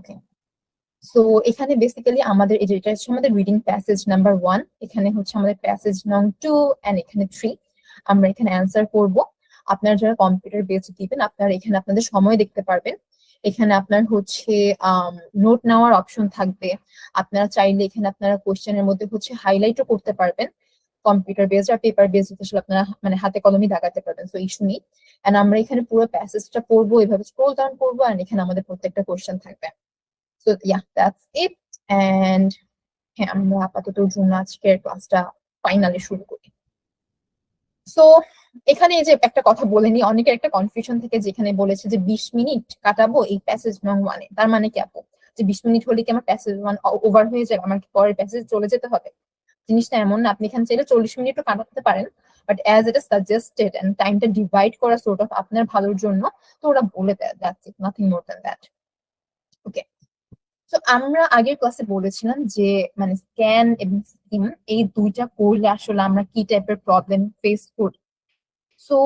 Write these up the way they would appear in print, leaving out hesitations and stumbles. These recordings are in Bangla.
ওকে, সো এখানে বেসিক্যালি আমাদের এই যে এটা হচ্ছে আমাদের রিডিং প্যাসেজ নাম্বার 1, এখানে হচ্ছে আমাদের প্যাসেজ নং 2 এন্ড এখানে 3। আমরা এখানে অ্যান্সার করব। আপনারা যারা কম্পিউটার বেস দিবেন আপনারা এখানে আপনাদের সময় দেখতে পারবেন। এখানে আপনার হচ্ছে নোট নেওয়ার অপশন থাকবে। আপনারা চাইলে এখানে আপনারা কোশ্চেনের মধ্যে হচ্ছে হাইলাইটও করতে পারবেন। কম্পিউটার বেস আর পেপার বেস আসলে আপনারা মানে হাতে কলমে দাগাতে পারবেন, সো ইস্যু নেই। এন্ড আমরা এখানে পুরো প্যাসেজটা পড়বো, এভাবে স্ক্রল ডাউন করবো, এন্ড এখানে আমাদের প্রত্যেকটা কোশ্চেন থাকবে। So yeah that's it. And হ্যাঁ, আমরা আপাতত জন্য আজকের ক্লাসটা ফাইনালি শুরু করি। সো এখানে এই যে একটা কথা বলে নি, অনেকের একটা কনফিউশন থেকে যেখানে বলেছে যে 20 মিনিট কাটাবো এই প্যাসেজ নং 1-এ, তার মানে কি আপু যে 20 মিনিট হলে কি আমার প্যাসেজ 1 ওভার হয়ে যাবে, আমার কি পরের প্যাসেজ চলে যেতে হবে? জিনিসটা এমন না, আপনি এখানে চাইলে 40 মিনিটও কাটাতে পারেন, but as it is suggested and টাইমটা ডিভাইড করা সোর্ট অফ আপনার ভালোর জন্য, তো ওরা বলে দেয়, that's it, nothing more than that. Okay, তো আমরা আগের ক্লাসে বলেছিলাম যে মানে স্ক্যান এবং স্কিম এই দুইটা করলে আসলে আমরা কি টাইপের প্রবলেম ফেস করি। সো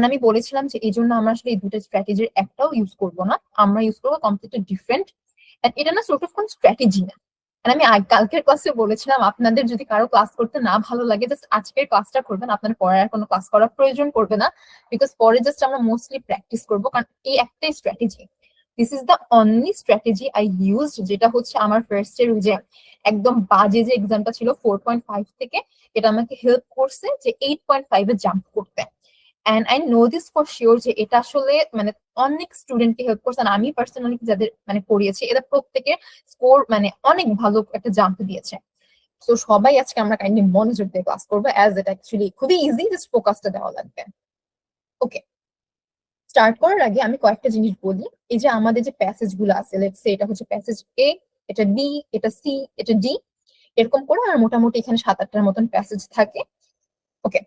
আমি বলেছিলাম যে এই জন্য আমরা আসলে এই দুটো স্ট্র্যাটেজির একটাও ইউজ করব না, আমরা ইউজ করবো কমপ্লিটলি ডিফারেন্ট। এটা না সোর্ট অফ কোন স্ট্র্যাটেজি না। আমি কালকের ক্লাসে বলেছিলাম আপনাদের যদি কারো ক্লাস করতে না ভালো লাগে জাস্ট আজকের ক্লাসটা করবেন, আপনার পরে আর কোনো ক্লাস করার প্রয়োজন পড়বে না, বিকজ পরে জাস্ট আমরা মোস্টলি প্র্যাকটিস করবো, কারণ এই একটাই strategy. This is the only strategy I use, যেটা হচ্ছে আমার ফার্স্ট এর যে একদম বাজে যে এক্সামটা ছিল 4.5 থেকে, এটা আমাকে হেল্প করছে যে 8.5-এ জাম্প করতে। And I know this for sure যে এটা আসলে মানে অনেক স্টুডেন্টকে হেল্প করছে। আমি পার্সোনালি যাদের মানে পড়িয়েছি এরা প্রত্যেকের স্কোর মানে অনেক ভালো একটা জাম্প দিয়েছে। তো সবাই আজকে আমরা কাইন্ডলি মনোযোগ দিয়ে ক্লাস করবো, অ্যাজ এটা অ্যাকচুয়ালি খুবই ইজি, জাস্ট ফোকাসটা দেওয়া লাগবে। ওকে, স্টার্ট করার আগে আমি কয়েকটা জিনিস বলি। এই যে আমাদের যে প্যাসেজ গুলো আছে, লেটস সে এটা হচ্ছে প্যাসেজ এ, এটা বি, এটা সি, এটা ডি, এরকম করে আমার মোটামুটি এখানে 7-8টার মতন প্যাসেজ থাকে। ওকে,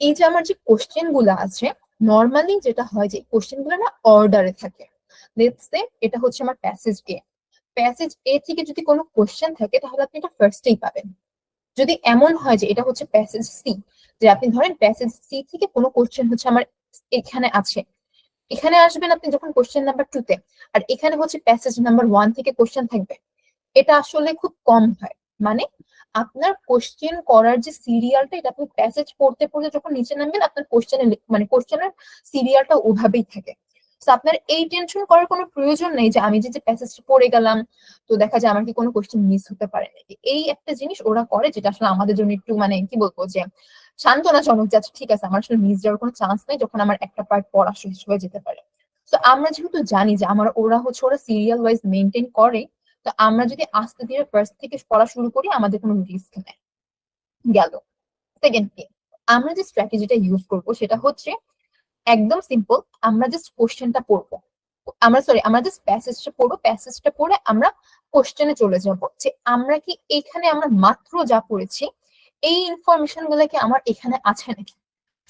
এই যে আমার যে কোশ্চেন গুলো আছে, নর্মালি যেটা হয় যে কোশ্চেন গুলো না অর্ডারে থাকে। লেটস সে এটা হচ্ছে আমার প্যাসেজ এ, প্যাসেজ এ থেকে যদি কোনো কোশ্চেন থাকে তাহলে আপনি এটা ফার্স্টেই পাবেন। যদি এমন হয় যে এটা হচ্ছে প্যাসেজ সি, যে আপনি ধরেন প্যাসেজ সি থেকে কোনো কোশ্চেন হচ্ছে আমার এখানে আছে, এখানে আসবেন আপনি যখন কোশ্চেন নাম্বার 2-তে, আর এখানে হচ্ছে প্যাসেজ নাম্বার 1 থেকে কোশ্চেন থাকবে, এটা আসলে খুব কম হয়। মানে আপনার কোশ্চেন করার যে সিরিয়ালটা, এটা আপনি প্যাসেজ পড়তে পড়তে যখন নিচে নামবেন আপনার কোশ্চেনের মানে কোশ্চেনের সিরিয়ালটা ওভাবেই থাকে। তো আপনার এই টেনশন করার কোনো প্রয়োজন নেই যে আমি যে প্যাসেজটা পড়ে গেলাম তো দেখা যায় আমার কি কোনো কোশ্চেন মিস হতে পারে নাকি। এই একটা জিনিস ওরা করে যেটা আসলে আমাদের জন্য একটু মানে কি বলবো যে সান্ত্বনাজনক, যে আচ্ছা ঠিক আছে আমার আসলে মিস যাওয়ার কোনো চান্স নেই যখন আমার একটা পার্ট পড়া শেষ হয়ে যেতে পারে। তো আমরা যেহেতু জানি যে ওরা সিরিয়াল ওয়াইজ মেনটেন করে, তো আমরা যদি আস্তে ধীরে ফার্স্ট থেকে পড়া শুরু করি আমাদের কোনো রিস্ক নেই। গেল। সেকেন্ড কি, আমরা যে স্ট্র্যাটেজিটা ইউজ করব সেটা হচ্ছে একদম সিম্পল, আমরা জাস্ট কোশ্চেনটা পড়বো, আমরা জাস্ট প্যাসেজটা পড়বো, প্যাসেজটা পড়ে আমরা কোশ্চেনে চলে যাব যে আমরা কি এখানে আমরা মাত্র যা পড়েছি এই ইনফরমেশন গুলো কি আমার এখানে আছে নাকি।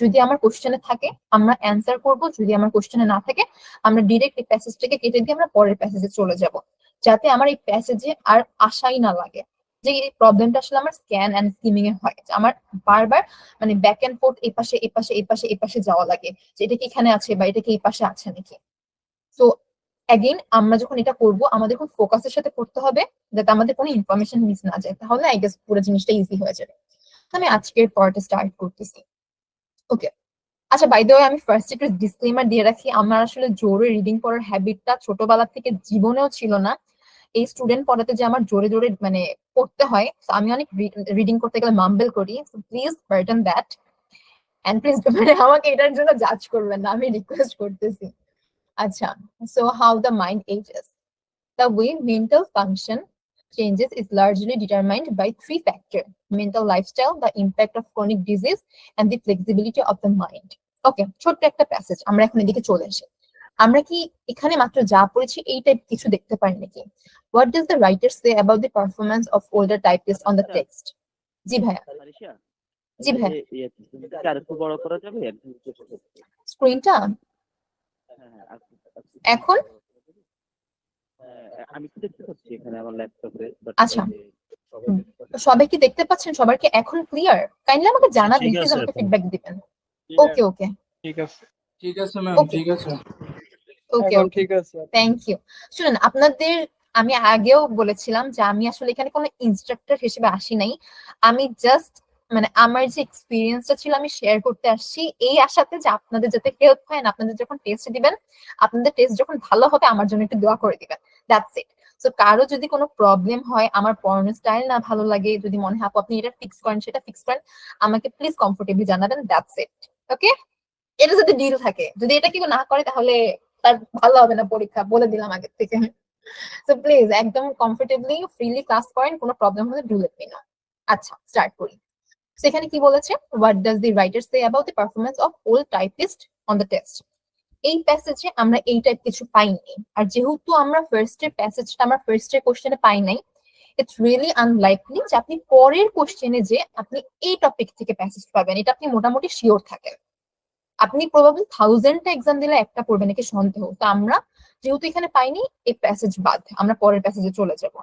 যদি আমার কোশ্চেনে থাকে আমরা অ্যান্সার করব, যদি আমার কোশ্চেনে না থাকে আমরা ডিরেক্ট এই প্যাসেজটাকে কেটে দিয়ে আমরা পরের প্যাসেজে চলে যাব, যাতে আমার এই প্যাসেজে আর আশাই না লাগে। যে এই প্রবলেমটা আসলে আমার স্ক্যান এন্ড স্কিমিং এ হয়, আমার বারবার মানে ব্যাক এন্ড ফোর্থ এই পাশে এই পাশে এই পাশে এই পাশে যাওয়া লাগে যে এটা কি এখানে আছে বা এটা কি এই পাশে আছে নাকি। সো অ্যাগেইন আমরা যখন এটা করব আমাদের খুব ফোকাসের সাথে করতে হবে যাতে আমাদের কোনো ইনফরমেশন মিস না যায়, তাহলে আই গেস পুরো জিনিসটা ইজি হয়ে যাবে। আমি আজকের পড়াটা স্টার্ট করতেছি। ওকে, আচ্ছা বাই দ্য ওয়ে আমি ফার্স্ট একটু ডিসক্লেমার দিয়ে রাখি, আমার আসলে জোরে রিডিং পড়ার হ্যাবিটটা ছোটবেলা থেকে জীবনেও ছিল না। এই স্টুডেন্ট পড়াতে যে আমার জোরে জোরে মানে পড়তে হয়, আমি অনেক রিডিং করতে গেলে মাম্বল করি, so please pardon that. And please মানে আমাকে এটার জন্য জাজ করবেন না, আমি রিকোয়েস্ট করতেছি। আচ্ছা, so how the mind ages, the way mental function changes is largely determined by three factors: mental lifestyle, the impact of chronic disease, and the flexibility of the mind. ওকে, ছোট্ট একটা প্যাসেজ, আমরা এখন এদিকে চলে আসি। আমরা কি এখানে মাত্র যা পড়েছি এই টাইপ কিছু দেখতে পারি নাকি? What does the writer say about the performance of older typists on the text? জি ভাইয়া। জি ভাইয়া। স্ক্রিনটা এখন আমি তো দেখতে পাচ্ছি এখানে আমার ল্যাপটপে। আচ্ছা, সবাই কি দেখতে পাচ্ছেন? সবার কি এখন ক্লিয়ার? কাইন্ডলি আমাকে জানাবেন, প্লিজ আমাকে ফিডব্যাক দিবেন। ওকে ওকে ঠিক আছে, ঠিক আছে ম্যাম, ওকে ঠিক আছে, ওকে এখন ওকে ঠিক আছে। Thank you. শুনুন, আপনাদের আমি আগেও বলেছিলাম যে আমি আসলে এখানে কোনো ইনস্ট্রাক্টর হিসেবে আসি নাই, আমি জাস্ট মানে আমার যে এক্সপিরিয়েন্সটা ছিল আমি শেয়ার করতে আসছি এই আশাতে যে আপনাদের যাতে হেল্প হয়, না আপনাদের যখন টেস্ট দিবেন, আপনাদের টেস্ট যখন ভালো হবে আমার জন্য একটু দোয়া করে দিবেন, দ্যাটস ইট। তো কারো যদি কোনো প্রবলেম হয়, আমার পড়ানোর স্টাইল না ভালো লাগে, যদি মনে হয় আপু আপনি এটা ফিক্স করেন সেটা ফিক্স করেন, আমাকে প্লিজ কমফোর্টেবলি জানাবেন, দ্যাটস ইট। ওকে, এটা যদি ডিল থাকে, যদি এটা কেউ না করে তাহলে তার ভালো হবে না পরীক্ষা, বলে দিলাম আগে থেকে। তো প্লিজ একদম কমফোর্টেবলি ফ্রিলি ক্লাস করেন, কোনো প্রবলেম হলে ডু লেট মি নো। আচ্ছা, স্টার্ট করি। সেখানে কি বলেছে, what does the writer say about the performance of old typist on the test. এই প্যাসেজে আমরা এই টাইপ কিছু পাইনি, আর যেহেতু আমরা ফার্স্টের প্যাসেজটা আমরা ফার্স্টের কোশ্চেনে পাই নাই, ইটস রিয়েলি আনলাইকলি যে আপনি পরের কোশ্চেনে যে আপনি এই টপিক থেকে প্যাসেজ পাবেন, এটা আপনি মোটামুটি শিওর থাকেন। আপনি প্রবাবলি 1000টা এক্সাম দিলে একটা পড়বেন নাকি সন্দেহ, তো আমরা যেহেতু এখানে পাইনি, এই প্যাসেজ বাদ, আমরা পরের প্যাসেজে চলে যাব।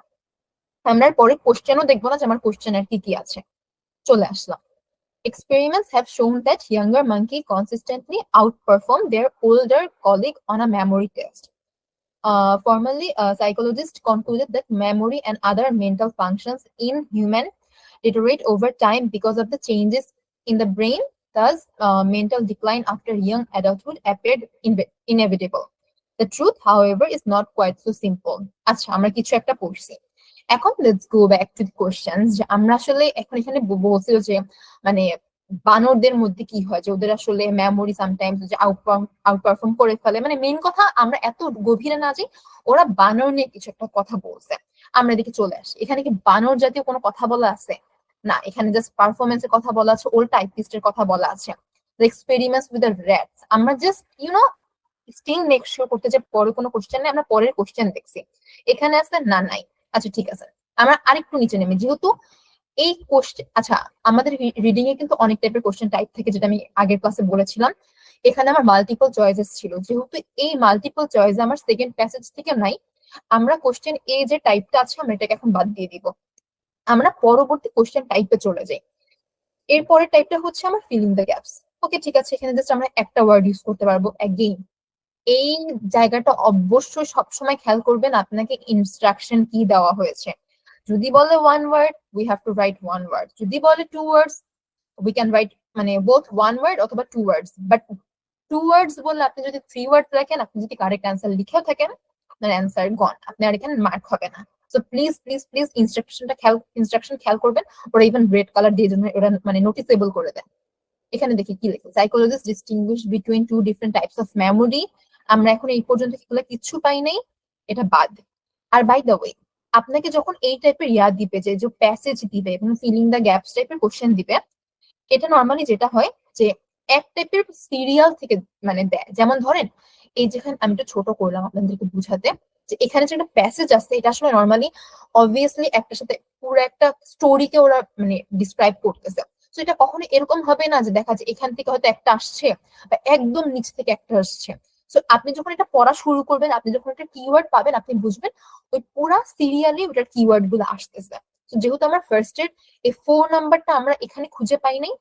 আমরা আর পরে কোশ্চেনও দেখবো না যে আমার কোশ্চেন আর কি কি আছে। চলে আসলাম। Experiments have shown that younger monkey consistently outperform their older colleague on a memory test. Formerly, psychologists concluded that memory and other mental functions in human deteriorate over time because of the changes in the brain. Thus, mental decline after young adulthood appeared inevitable. The truth, however, is not quite so simple. আচ্ছা, আমরা কিছু একটা পড়ছি। এখন let's go back to the questions, যে আমরা আসলে এখন এখানে বলছিল যে মানে বানরদের মধ্যে কি হয়, যে ওদের আসলে মেমোরি সামটাইমস যে আউটপারফর্ম করে ফেলে, মানে মেইন কথা আমরা এত গভীরে না যাই, ওরা বানর নিয়ে কিছু একটা কথা বলছে। আমরা এদিকে চলে আসি, এখানে কি বানর জাতীয় কোনো কথা বলা আছে? না, এখানে জাস্ট পারফরমেন্সের কথা বলা আছে, ওল্ড টাইপিস্টের কথা বলা আছে, এক্সপেরিমেন্টস উইথ দ্য র‍্যাটস। আমরা জাস্ট স্টিল মেক শিওর করতে যে পরে কোনো কোশ্চেন নেই, আমরা পরের কোশ্চেন দেখছি, এখানে আছে না নাই। আচ্ছা ঠিক আছে, আমরা আরেকটু নিচে নেমে, যেহেতু এই কোশ্চেন, আচ্ছা আমাদের রিডিং এ কিন্তু অনেক টাইপের কোশ্চেন টাইপ থেকে, যেটা আমি আগের ক্লাসে বলেছিলাম। এখানে আমার মাল্টিপল চয়েসেস ছিল, যেহেতু এই মাল্টিপল চয়েস আমার সেকেন্ড প্যাসেজ থেকে নাই, আমরা কোশ্চেন এ যে টাইপটা আছে আমরা এটাকে এখন বাদ দিয়ে দিব, আমরা পরবর্তী কোশ্চেন টাইপে চলে যাই। এরপরের টাইপটা হচ্ছে আমার ফিলিং দ্য গ্যাপস। ওকে ঠিক আছে, এখানে জাস্ট আমরা একটা ওয়ার্ড ইউজ করতে পারবো, অ্যাগেইন এই জায়গাটা অবশ্যই সবসময় খেয়াল করবেন আপনাকে ইনস্ট্রাকশন কি দেওয়া হয়েছে। যদি বলে one word, we have to write one word. যদি বলে two words, we can write মানে বোথ ওয়ান ওয়ার্ড অথবা two words. But two words বললে আপনি যদি থ্রি ওয়ার্ড রাখেন, আপনি যদি কারেক্ট অ্যান্সার লিখেও থাকেন, আপনার অ্যান্সার গন, আপনি আর এখানে মার্ক হবে না। So please please please instruction খেয়াল করবেন। ওরা ইভেন রেড কালার দিয়ে জন্য ওরা মানে নোটিসেবল করে দেয়। এখানে দেখি কি লেখে, psychologist distinguish between two different types of memory. আমরা এখন এই পর্যন্ত এগুলো কিছু পাই নাই, এটা বাদ। আর বাই দ্য ওয়ে, আপনাকে যখন এই টাইপের দিবে, যে প্যাসেজ দিবে এবং ফিলিং দ্য গ্যাপস টাইপের কোশ্চেন দিবে, এটা নর্মালি যেটা হয় যে এক টাইপের সিরিয়াল থেকে মানে দেয়। যেমন ধরেন এই যেখানে আমি একটু ছোট করলাম আপনাদেরকে বুঝাতে, যে এখানে যে একটা প্যাসেজ আছে, এটা আসলে নর্মালি অবভিয়াসলি একটার সাথে পুরো একটা স্টোরিকে ওরা মানে ডিসক্রাইব করতেছে। তো এটা কখনো এরকম হবে না যে দেখা যায় এখান থেকে হয়তো একটা আসছে বা একদম নিচ থেকে একটা আসছে। তো আপনি যখন এটা পড়া শুরু করবেন, আপনি যখন একটা কিওয়ার্ড পাবেন, আপনি বুঝবেন ওই পুরা সিরিয়ালি ওটার কিওয়ার্ড গুলো আসতেছে। তো যেহেতু আমরা ফার্স্টের এই 4 নাম্বারটা আমরা এখানে খুঁজে পাই নাই,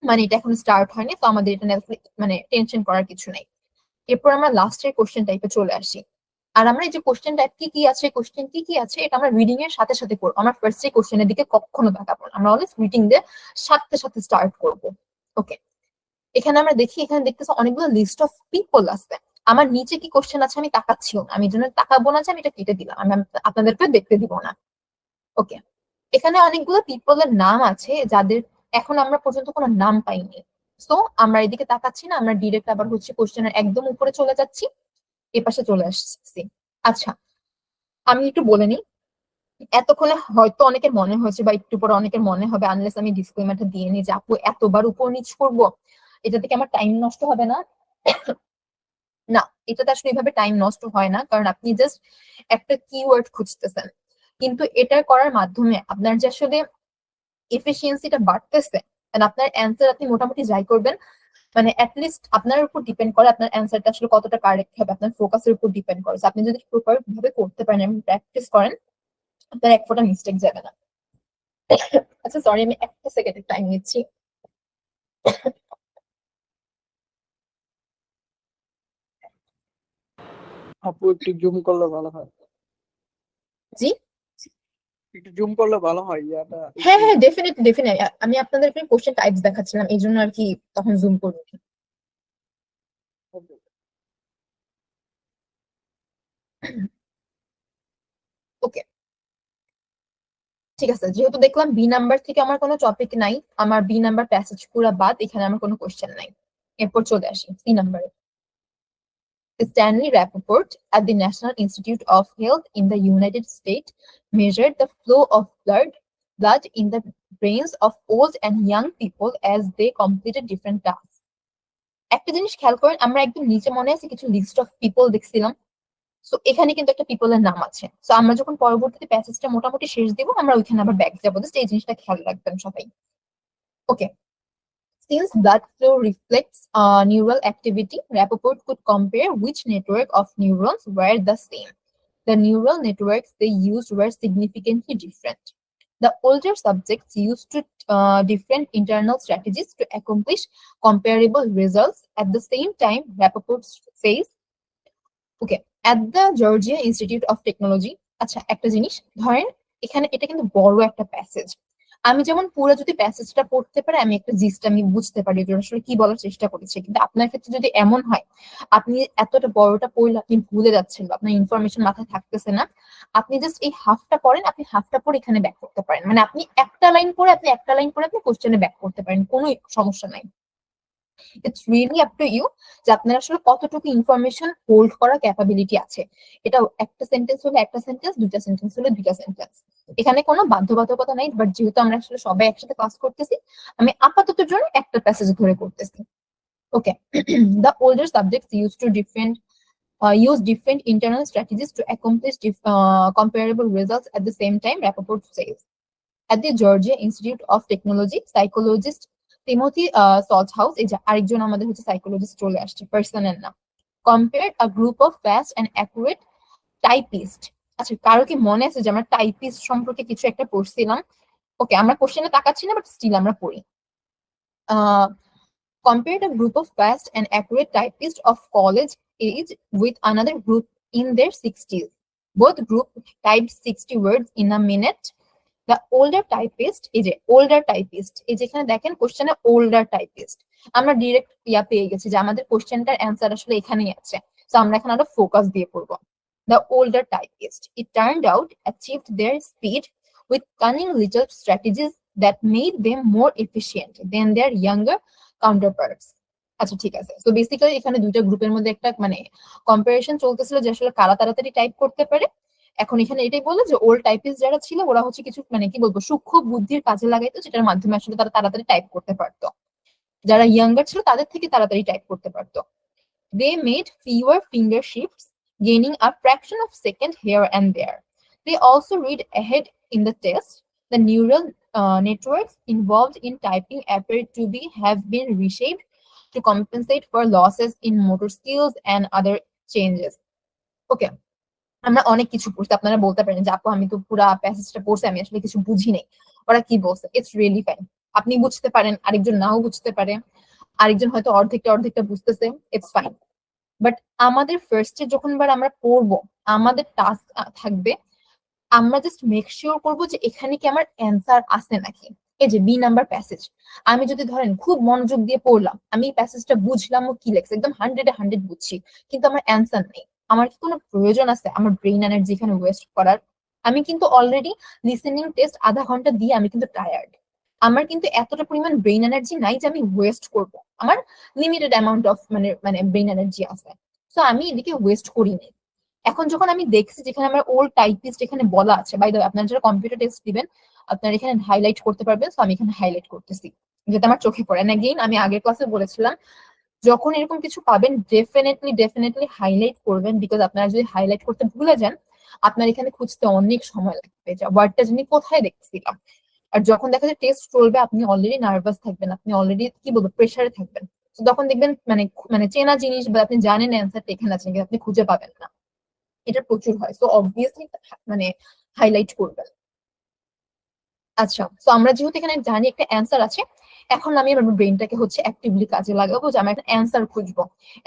মানে এটা এখন স্টার্ট হয়নি, তো আমাদের এটা নিয়ে আসলে মানে টেনশন করার কিছু নাই। এরপর আমরা লাস্টের কোশ্চেন টাইপে চলে আসি। আর আমরা এই যে কোশ্চেন টাইপ কি কি আছে, কোশ্চেন কি কি আছে, এটা আমরা রিডিং এর সাথে সাথে করবো। আমরা ফার্স্ট এই কোশ্চেনের দিকে কখনো তাকাবো না, আমরা অলওয়েজ রিডিং দিয়ে সাথে সাথে স্টার্ট করব। ওকে, এখানে আমরা দেখি, এখানে দেখতেছি অনেকগুলো লিস্ট অফ পিপল আছে। আমার নিচে কি কোশ্চেন আছে আমি তাকাচ্ছিও না, আমি এই জন্য তাকাবো না যে আমি এটা কেটে দিলাম, আমি আপনাদেরকে দেখতে দিব না। ওকে, এখানে অনেকগুলো পিপলের নাম আছে যাদের এখন আমরা পর্যন্ত কোনো নাম পাইনি। সো আমরা এদিকে তাকাচ্ছি না, আমরা ডিরেক্ট আবার হচ্ছে কোশ্চেনের একদম উপরে চলে যাচ্ছি, এ পাশে চলে আসছি। আচ্ছা, আমি একটু বলে নিই, এতক্ষণে হয়তো অনেকের মনে হয়েছে বা একটু পরে অনেকের মনে হবে, আনলেস আমি ডিসক্লেমারটা দিয়ে নিই যে আপু এতবার উপর নিচ করবো, এটা থেকে আমার টাইম নষ্ট হবে না। না, এটাতে আসলে এভাবে টাইম নষ্ট হয় না, কারণ আপনি জাস্ট একটা কিওয়ার্ড খুঁজতেছেন, কিন্তু এটা করার মাধ্যমে আপনার যে আসলে এফিসিয়েন্সিটা বাড়তেছে, and আপনার অ্যান্সার আপনি মোটামুটি যাই করবেন, মানে অ্যাটলিস্ট আপনার উপর ডিপেন্ড করে আপনার অ্যান্সারটা আসলে কতটা কারেক্ট হবে, আপনার ফোকাসের উপর ডিপেন্ড করে। So, আপনি যদি প্রপার ভাবে করতে পারেন এবং প্র্যাকটিস করেন, আপনার এক ফোঁটা মিস্টেক যাবে না। আচ্ছা সরি, আমি একটা সেকেন্ডের টাইম নিচ্ছি। আপু একটু জুম করলে ভালো হয়। জি একটু জুম করলে ভালো হয় ইয়াটা হ্যাঁ হ্যাঁ ডেফিনেটলি আমি আপনাদেরকে কোশ্চেন টাইপস দেখাচ্ছিলাম এই জন্য আর কি তখন জুম করবো। ওকে ঠিক আছে, যেহেতু দেখলাম বি নাম্বার থেকে আমার কোনো টপিক নাই, আমার বি নাম্বার প্যাসেজ পুরো বাদ, এখানে আমার কোনো কোশ্চেন নাই। এরপর চলে আসি সি নাম্বারে। Stanley Rappaport at the National Institute of Health in the United States measured the flow of blood in the brains of old and young people as they completed different tasks. একটা জিনিস খেয়াল করেন, আমরা একদম নিচে মনে আছে কিছু লিস্ট অফ পিপল দেখছিলাম, সো এখানে কিন্তু একটা পিপলের নাম আছে। সো আমরা যখন পরবর্তীতে প্যাসেজটা মোটামুটি শেষ দিব, আমরা ওইখানে আবার ব্যাক যাবো, জাস্ট এই জিনিসটা খেয়াল রাখবেন সবাই। ওকে, since blood flow reflects neural activity, Rappaport could compare which network of neurons were the same. The neural networks they used were significantly different. The older subjects used different internal strategies to accomplish comparable results. At the same time, Rappaport says, okay, at the Georgia Institute of Technology, আচ্ছা একটা জিনিস ধরেন, এখানে এটা কিন্তু বড় একটা প্যাসেজ, আমি যেমন পুরো যদি প্যাসেজটা পড়তে পারি, আমি একটা জিনিসটা আমি বুঝতে পারি যে আসলে কি বলার চেষ্টা করেছে, কিন্তু আপনার ক্ষেত্রে যদি এমন হয় আপনি এতটা বড়টা পড়লে আপনি ভুলে যাচ্ছেন বা আপনার ইনফরমেশন মাথায় থাকতেছে না, আপনি জাস্ট এই হাফটা পড়েন, আপনি হাফটা পড়ে এখানে ব্যাক করতে পারেন, মানে আপনি একটা লাইন পড়ে আপনি কোশ্চেনে ব্যাক করতে পারেন, কোনো সমস্যা নাই। It's really up to you যে আপনার আসলে কতটুকু ইনফরমেশন হোল্ড করার ক্যাপাবিলিটি আছে। এটা একটা সেন্টেন্স হলে একটা সেন্টেন্স, দুইটা সেন্টেন্স হলে দুইটা সেন্টেন্স, এখানে কোনো বাধ্যবাধকতা নাই। বাট যেহেতু আমরা আসলে সবাই একসাথে ক্লাস করতেছি, আমি আপাতত জন্য একটা প্যাসেজ ধরে করতেছি। ওকে, the older subjects use different internal strategies to accomplish comparable results. At the same time, Rappaport says, at the Georgia Institute of Technology, psychologist Timothy Salthouse, এই যে আরেকজন আমাদের হচ্ছে সাইকোলজিস্ট চলে আসছে, পার্সনের নাম, compared a group of fast and accurate typists. আচ্ছা কারো কি মনে আছে যে আমরা টাইপিস্ট সম্পর্কে কিছু একটা পড়ছিলাম? ওকে, আমরা কোশ্চেনে তাকাচ্ছি না, বাট স্টিল আমরা পড়ি। Compared a group of fast and accurate typists of college age with another group in their 60s. Both groups typed 60 words in a minute. The older typist এই যে older typist, এই যেখানে দেখেন কোশ্চেনে older typist, আমরা ডিরেক্ট পেয়ে গেছি যে আমাদের কোশ্চেনটার অ্যান্সার আসলে এখানেই আছে, তো আমরা এখানে আরো ফোকাস দিয়ে পড়বো। The older typist, it turned out, achieved their speed with cunning little strategies that made them more efficient than their younger counterparts. আচ্ছা ঠিক আছে, তো বেসিক্যালি এখানে দুইটা গ্রুপের মধ্যে একটা মানে কম্পারিজন চলতেছিল যে আসলে কারা তাড়াতাড়ি টাইপ করতে পারে। এখন এখানে এটাই বলে যে ওল্ড টাইপিস্ট যারা ছিল ওরা হচ্ছে কিছু মানে কি বলবো সূক্ষ্ম বুদ্ধির কাজে লাগাইতো, যেটার মাধ্যমে আসলে তারা তাড়াতাড়ি টাইপ করতে পারতো, যারা ইয়াঙ্গার ছিল তাদের থেকে তাড়াতাড়ি টাইপ করতে পারতো। They made fewer finger shifts, gaining a fraction of second here and there. They also read ahead in the test. The neural networks involved in typing appeared to have been reshaped to compensate for losses in motor skills and other changes. Okay, আমরা অনেক কিছু পড়ছি, আপনারা বলতে পারেন যে আপু আমি তো পুরো প্যাসেজটা পড়ছি, আমি আসলে কিছু বুঝি নাই, ওরা কি বলছে। ইটস রিয়েলি ফাইন, আপনি বুঝতে পারেন, আরেকজন নাও বুঝতে পারে, আরেকজন হয়তো অর্ধেকটা বুঝতেছে, ইটস ফাইন। বাট আমাদের ফার্স্টে যখন আমরা পড়বো, আমাদের টাস্ক থাকবে আমরা জাস্ট মেক শিওর করবো যে এখানে কি আমার অ্যান্সার আছে নাকি। এই যে বি নাম্বার প্যাসেজ, আমি যদি ধরেন খুব মনোযোগ দিয়ে পড়লাম, আমি এই প্যাসেজটা বুঝলাম ও কি লেখছে, একদম 100 বুঝছি, কিন্তু আমার অ্যান্সার নেই, আমার কি কোনো প্রয়োজন আছে আমার ব্রেইন এনার্জি এখানে ওয়েস্ট করার? আমি কিন্তু অলরেডি লিসেনিং টেস্ট আধা ঘন্টা দিয়ে আমি কিন্তু টায়ার্ড, আমার কিন্তু এতটা পরিমাণ ব্রেইন এনার্জি নাই যে আমি ওয়েস্ট করব, আমার লিমিটেড অ্যামাউন্ট অফ মানে ব্রেইন এনার্জি আছে, তো আমি এদিকে ওয়েস্ট করিনি। এখন যখন আমি দেখছি যেখানে আমার ওল্ড টাইপিস্ট এখানে বলা আছে, বাই দ্য ওয়ে আপনারা যারা কম্পিউটার টেস্ট দিবেন আপনারা এখানে হাইলাইট করতে পারবেন, তো আমি এখানে হাইলাইট করতেছি যাতে আমার চোখে পড়ে। এন্ড এগেইন আমি আগের ক্লাসে বলেছিলাম যখন এরকম কিছু পাবেন ডেফিনেটলি হাইলাইট করবেন, বিকজ আপনারা যদি হাইলাইট করতে ভুলে যান আপনার এখানে খুঁজতে অনেক সময় লাগবে যে ওয়ার্ডটা যিনি কোথায় দেখছিলাম। আর যখন দেখা যায় টেস্ট চলবে আপনি অলরেডি নার্ভাস থাকবেন, আপনি অলরেডি কি বলবো প্রেসারে থাকবেন, তো তখন দেখবেন মানে মানে চেনা জিনিস বা আপনি জানেন অ্যান্সারটা এখানে আছে কিন্তু আপনি খুঁজে পাবেন না, এটা প্রচুর হয়। সো অবভিয়াসলি মানে হাইলাইট করবেন। আচ্ছা, তো আমরা যেহেতু এখানে জানি একটা অ্যান্সার আছে, এখন আমি আমার ব্রেনটাকে হচ্ছে অ্যাক্টিভলি কাজে লাগাবো যে আমরা একটা অ্যান্সার খুঁজবো।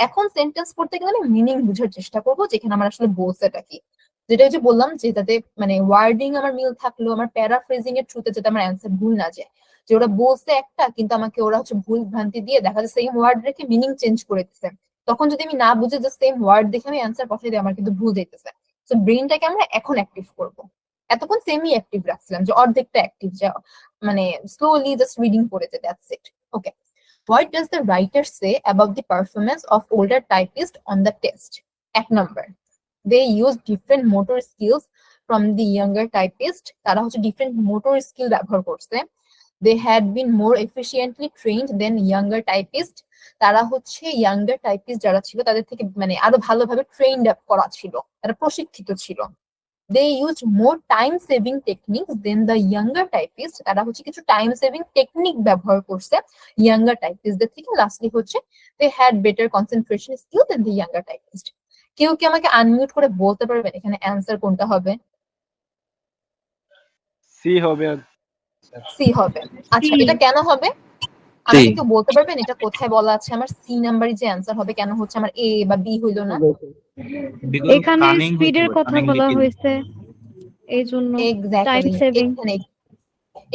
এখন সেন্টেন্স পড়তে গেলে আমি মিনিং বুঝার চেষ্টা করবো যেখানে আমার আসলে বলছেটা কি। যেটা ওই যে বললাম যে যাতে মানে ওয়ার্ডিং আমার মিল থাকলেও আমার প্যারাফ্রেজিং এর থ্রুতে যাতে আমার অ্যান্সার ভুল না যায়, যে ওরা বলছে একটা কিন্তু আমাকে ওরা হচ্ছে ভুল ভ্রান্তি দিয়ে দেখা যায় সেম ওয়ার্ড রেখে মিনিং চেঞ্জ করে দিচ্ছে, তখন যদি আমি না বুঝে জাস্ট সেম ওয়ার্ড দেখে আমি অ্যান্সার পাঠিয়ে দিই আমার কিন্তু ভুল দিতেছে। তো ব্রেনটাকে আমরা এখন অ্যাক্টিভ করব। এতক্ষণ সেমি অ্যাক্টিভ রাখছিলাম যে অর্ধেকটা অ্যাক্টিভ, যে মানে স্লোলি জাস্ট রিডিং পড়েছে, that's it. Okay, what does the writer say about the performance of older typist on the test? 1 number, they use different motor skills from the younger typist, তারা হচ্ছে different motor skill ব্যবহার করছে। they had been more efficiently trained than younger typist, তারা হচ্ছে younger typist যারা ছিল তাদের থেকে মানে আরো ভালোভাবে ট্রেন্ড আপ করা ছিল, তারা প্রশিক্ষিত ছিল। they used more time saving techniques than the younger typist, তারা হচ্ছে কিছু টাইম সেভিং টেকনিক ব্যবহার করছে younger typistদের থেকে। লাস্টলি হচ্ছে they had better concentration skill than the younger typist। কেউ কি আমাকে আনমিউট করে বলতে পারবেন এখানে অ্যান্সার কোনটা হবে? সি হবে। সি হবে। আচ্ছা, এটা কেন হবে আমাকে কেউ বলতে পারবেন? এটা কোথায় বলা আছে আমার সি নাম্বারই যে অ্যান্সার হবে, কেন হচ্ছে আমার এ বা বি হইলো না? এখানে স্পিডের কথা বলা হয়েছে এই জন্য টাইম এক্স্যাক্টলি, সেভিং।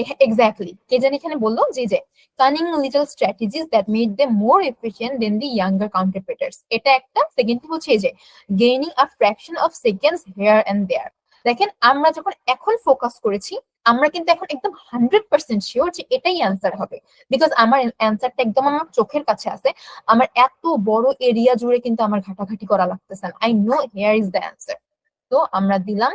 এখানে এক্স্যাক্টলি কে জানি এখানে বললো যে cunning little strategies that made them more efficient than the younger counterfeiters, এটা একটা। সেকেন্ড হচ্ছে এই যে gaining a fraction of seconds here and there। দেখেন আমরা যখন এখন ফোকাস করেছি আমরা কিন্তু এখন একদম 100% শিওর যে এটাই অ্যান্সার হবে, বিকজ আমার অ্যান্সারটা একদম আমার চোখের কাছে আছে, আমার এত বড় এরিয়া জুড়ে কিন্তু আমার ঘাটাঘাটি করা লাগতেছে না, I know here is the answer. তো আমরা দিলাম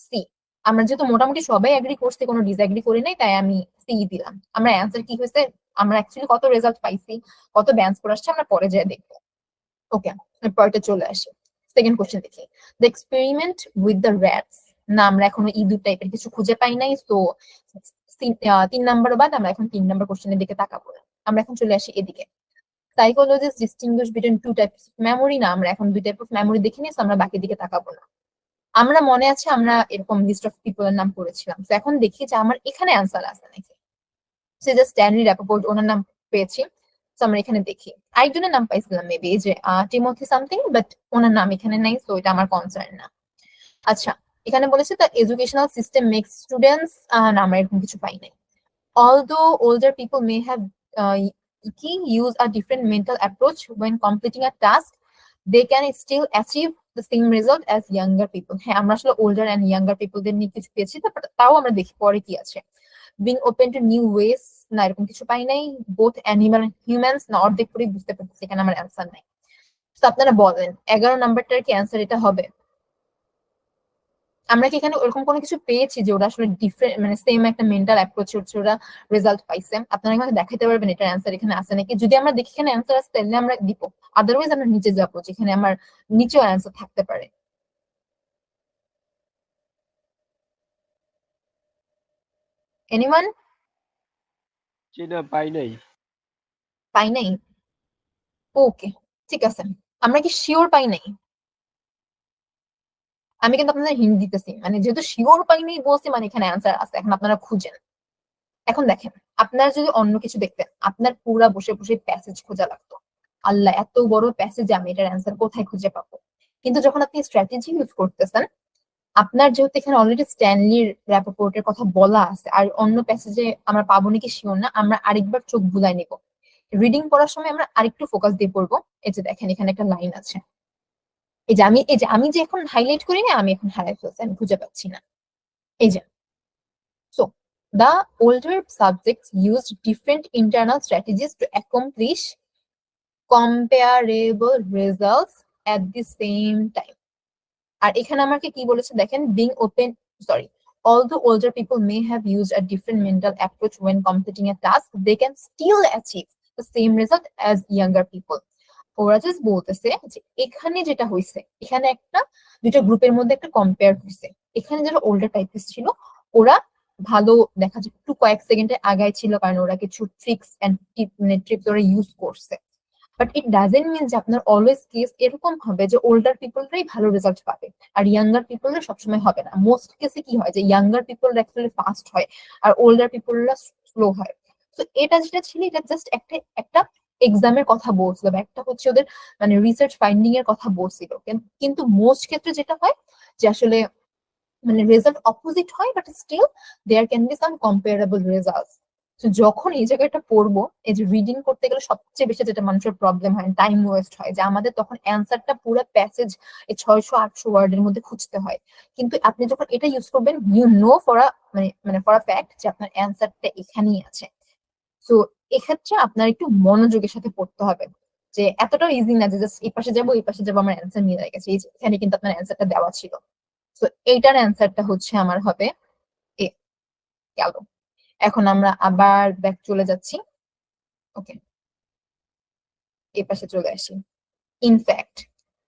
সি। আমরা যেহেতু মোটামুটি সবাই এগ্রি করছি, কোনো ডিসএগ্রি করি নাই, তাই আমি সি দিলাম। আমরা অ্যান্সার কি হয়েছে, আমরা অ্যাকচুয়ালি কত রেজাল্ট পাইছি, কত ব্যান্স করে আসছে আমরা পরে যেয়ে দেখবো। ওকে, পরেরটা চলে আসি। সেকেন্ড কোশ্চেন দেখি, the experiment with the rats. না, আমরা এখনো ইঁদুর টাইপের কিছু খুঁজে পাই নাই, তো 3 নাম্বার বাদ আমরা এখন 3 নাম্বার কোশ্চেনের দিকে তাকাবো না। আমরা এখন চলে আসি এদিকে, psychologist distinguish between 2 types of memory. না, আমরা এখন 2 টাইপ অফ মেমোরি দেখে নিয়েছি, আমরা বাকি দিকে তাকাবো না। আমরা মনে আছে আমরা এরকম লিস্ট অফ পিপলের নাম পড়েছিলাম, তো এখন দেখি যে আমার এখানে অ্যান্সার আছে নাকি। সে যে স্ট্যানলি র্যাপোর্ট, ওনার নাম পেয়েছি, তো আমরা এখানে দেখি আরেকজনের নাম পাইছিলাম মেবি যে টিমোথি সামথিং, বাট ওনার নাম এখানে নাই, তো এটা আমার কনসার্ন না। আচ্ছা, এখানে বলেছে the educational system makes students, না আমরা এরকম কিছু পাই নাই। although older people may have use a different mental approach when completing a task, they can still achieve the same result as younger people। হ্যাঁ, আমরা আসলে older and younger people দের নিয়ে কিছু পেয়েছি, তাও আমরা দেখি পরে কি আছে। being open to new ways, না এরকম কিছু পাই নাই। both animal and humans, না অর্ধেক করে বুঝতে পারতেছি এখানে আমার অ্যান্সার নাই। তো আপনারা বলেন 11 নাম্বারটার কি অ্যান্সার এটা হবে? আমরা কি এখানে ওরকম কোনো কিছু পেয়েছি যে ওরা আসলে ডিফারেন্ট মানে সেম একটা মেন্টাল অ্যাপ্রোচ হচ্ছে ওরা রেজাল্ট পাইছে? আপনারা আমাকে দেখাতে পারবেন এটার অ্যান্সার এখানে আছে নাকি? যদি আমরা দেখি এখানে অ্যান্সার আছে তাহলে আমরা দিব, আদারওয়াইজ আমরা নিচে যাবো যেখানে আমার নিচেও অ্যান্সার থাকতে পারে। এনিওয়ান? সেটা পাই নাই। পাই নাই? ওকে, ঠিক আছে। আমরা কি শিওর পাই নাই? আমি কিন্তু আপনাদের হিন্ট দিতেছি, মানে যেহেতু শিওর পাই নাই বলছি মানে এখানে অ্যান্সার আছে, এখন আপনারা খুঁজেন। এখন দেখেন, আপনার যদি অন্য কিছু দেখতেন আপনার পুরা বসে বসে প্যাসেজ খোঁজা লাগতো, আল্লাহ এত বড় প্যাসেজ আমি এটার অ্যান্সার কোথায় খুঁজে পাবো। কিন্তু যখন আপনি স্ট্র্যাটেজি ইউজ করতেছেন, আপনার যেহেতু এখানে অলরেডি স্ট্যানলির র্যাপোর্টের কথা বলা আছে আর অন্য প্যাসেজে আমরা পাবো নাকি শিওর না, আমরা আরেকবার চোখ বুলাই নিব। রিডিং পড়ার সময় আমরা আরেকটু ফোকাস দিয়ে পড়বো। এই যে দেখেন এখানে একটা লাইন আছে, এই যে আমি যে এখন হাইলাইট করি না, আমি এখন হারাই ফেলছি, আমি খুঁজে পাচ্ছি না। এই যে so the older subjects used different internal strategies to accomplish comparable results at the same time। আর এখানে আমাকে কি বলেছে দেখেন, being open, sorry, although older people may have used a different mental approach when completing a task, they can still achieve the same result as younger people। ওরা জাস্ট বলতেছে যে এখানে যেটা হয়েছে, এখানে একটা দুটো গ্রুপের মধ্যে একটা কম্পেয়ার হয়েছে। এখানে যারা ওল্ডার টাইপিস্ট ছিল ওরা ভালো দেখা যায় একটু কয়েক সেকেন্ডে আগায় ছিল, কারণ ওরা কিছু ট্রিক্স এন্ড টিপস ওরা ইউজ করছে। বাট ইট ডাজেন্ট মিন যে আপনার অলওয়েজ কেস এরকম হবে যে ওল্ডার পিপলরাই ভালো রেজাল্ট পাবে আর ইয়াঙ্গার পিপলরা সবসময় হবে না। মোস্ট কেসে কি হয় যে ইয়াঙ্গার পিপলরা অ্যাকচুয়ালি ফাস্ট হয় আর ওল্ডার পিপলরা স্লো হয়। তো এটা যেটা ছিল এটা জাস্ট একটা এক্সামের কথা বলছিল বা একটা হচ্ছে ওদের মানে রিসার্চ ফাইন্ডিং এর কথা বলছিল, কিন্তু মোস্ট ক্ষেত্রে যেটা হয় যে আসলে মানে রেজাল্ট অপোজিট হয়, but still there can be some comparable results. তো যখন এই জায়গাটা পড়বো, এই যে রিডিং করতে গেলে সবচেয়ে বেশি যেটা মানুষের প্রবলেম হয়, টাইম ওয়েস্ট হয়, যে আমাদের তখন অ্যান্সারটা পুরো প্যাসেজ এই 600-800 ওয়ার্ডের মধ্যে খুঁজতে হয়। কিন্তু আপনি যখন এটা ইউজ করবেন, ইউ নো ফর আ মানে ফর আ ফ্যাক্ট যে আপনার অ্যান্সারটা এখানেই আছে। তো এক্ষেত্রে আপনার একটু মনোযোগের সাথে পড়তে হবে, যে এতটাও ইজি না যে জাস্ট এই পাশে যাবো এই পাশে যাবো আমার অ্যান্সার মিলে গেছে। এই যে এখানে কিন্তু আপনার অ্যান্সারটা দেওয়া ছিল। তো এইটার অ্যান্সারটা হচ্ছে আমার হবে এ। গেল। এখন আমরা আবার ব্যাক চলে যাচ্ছি। ওকে, এই পাশে চলে আসি। In fact,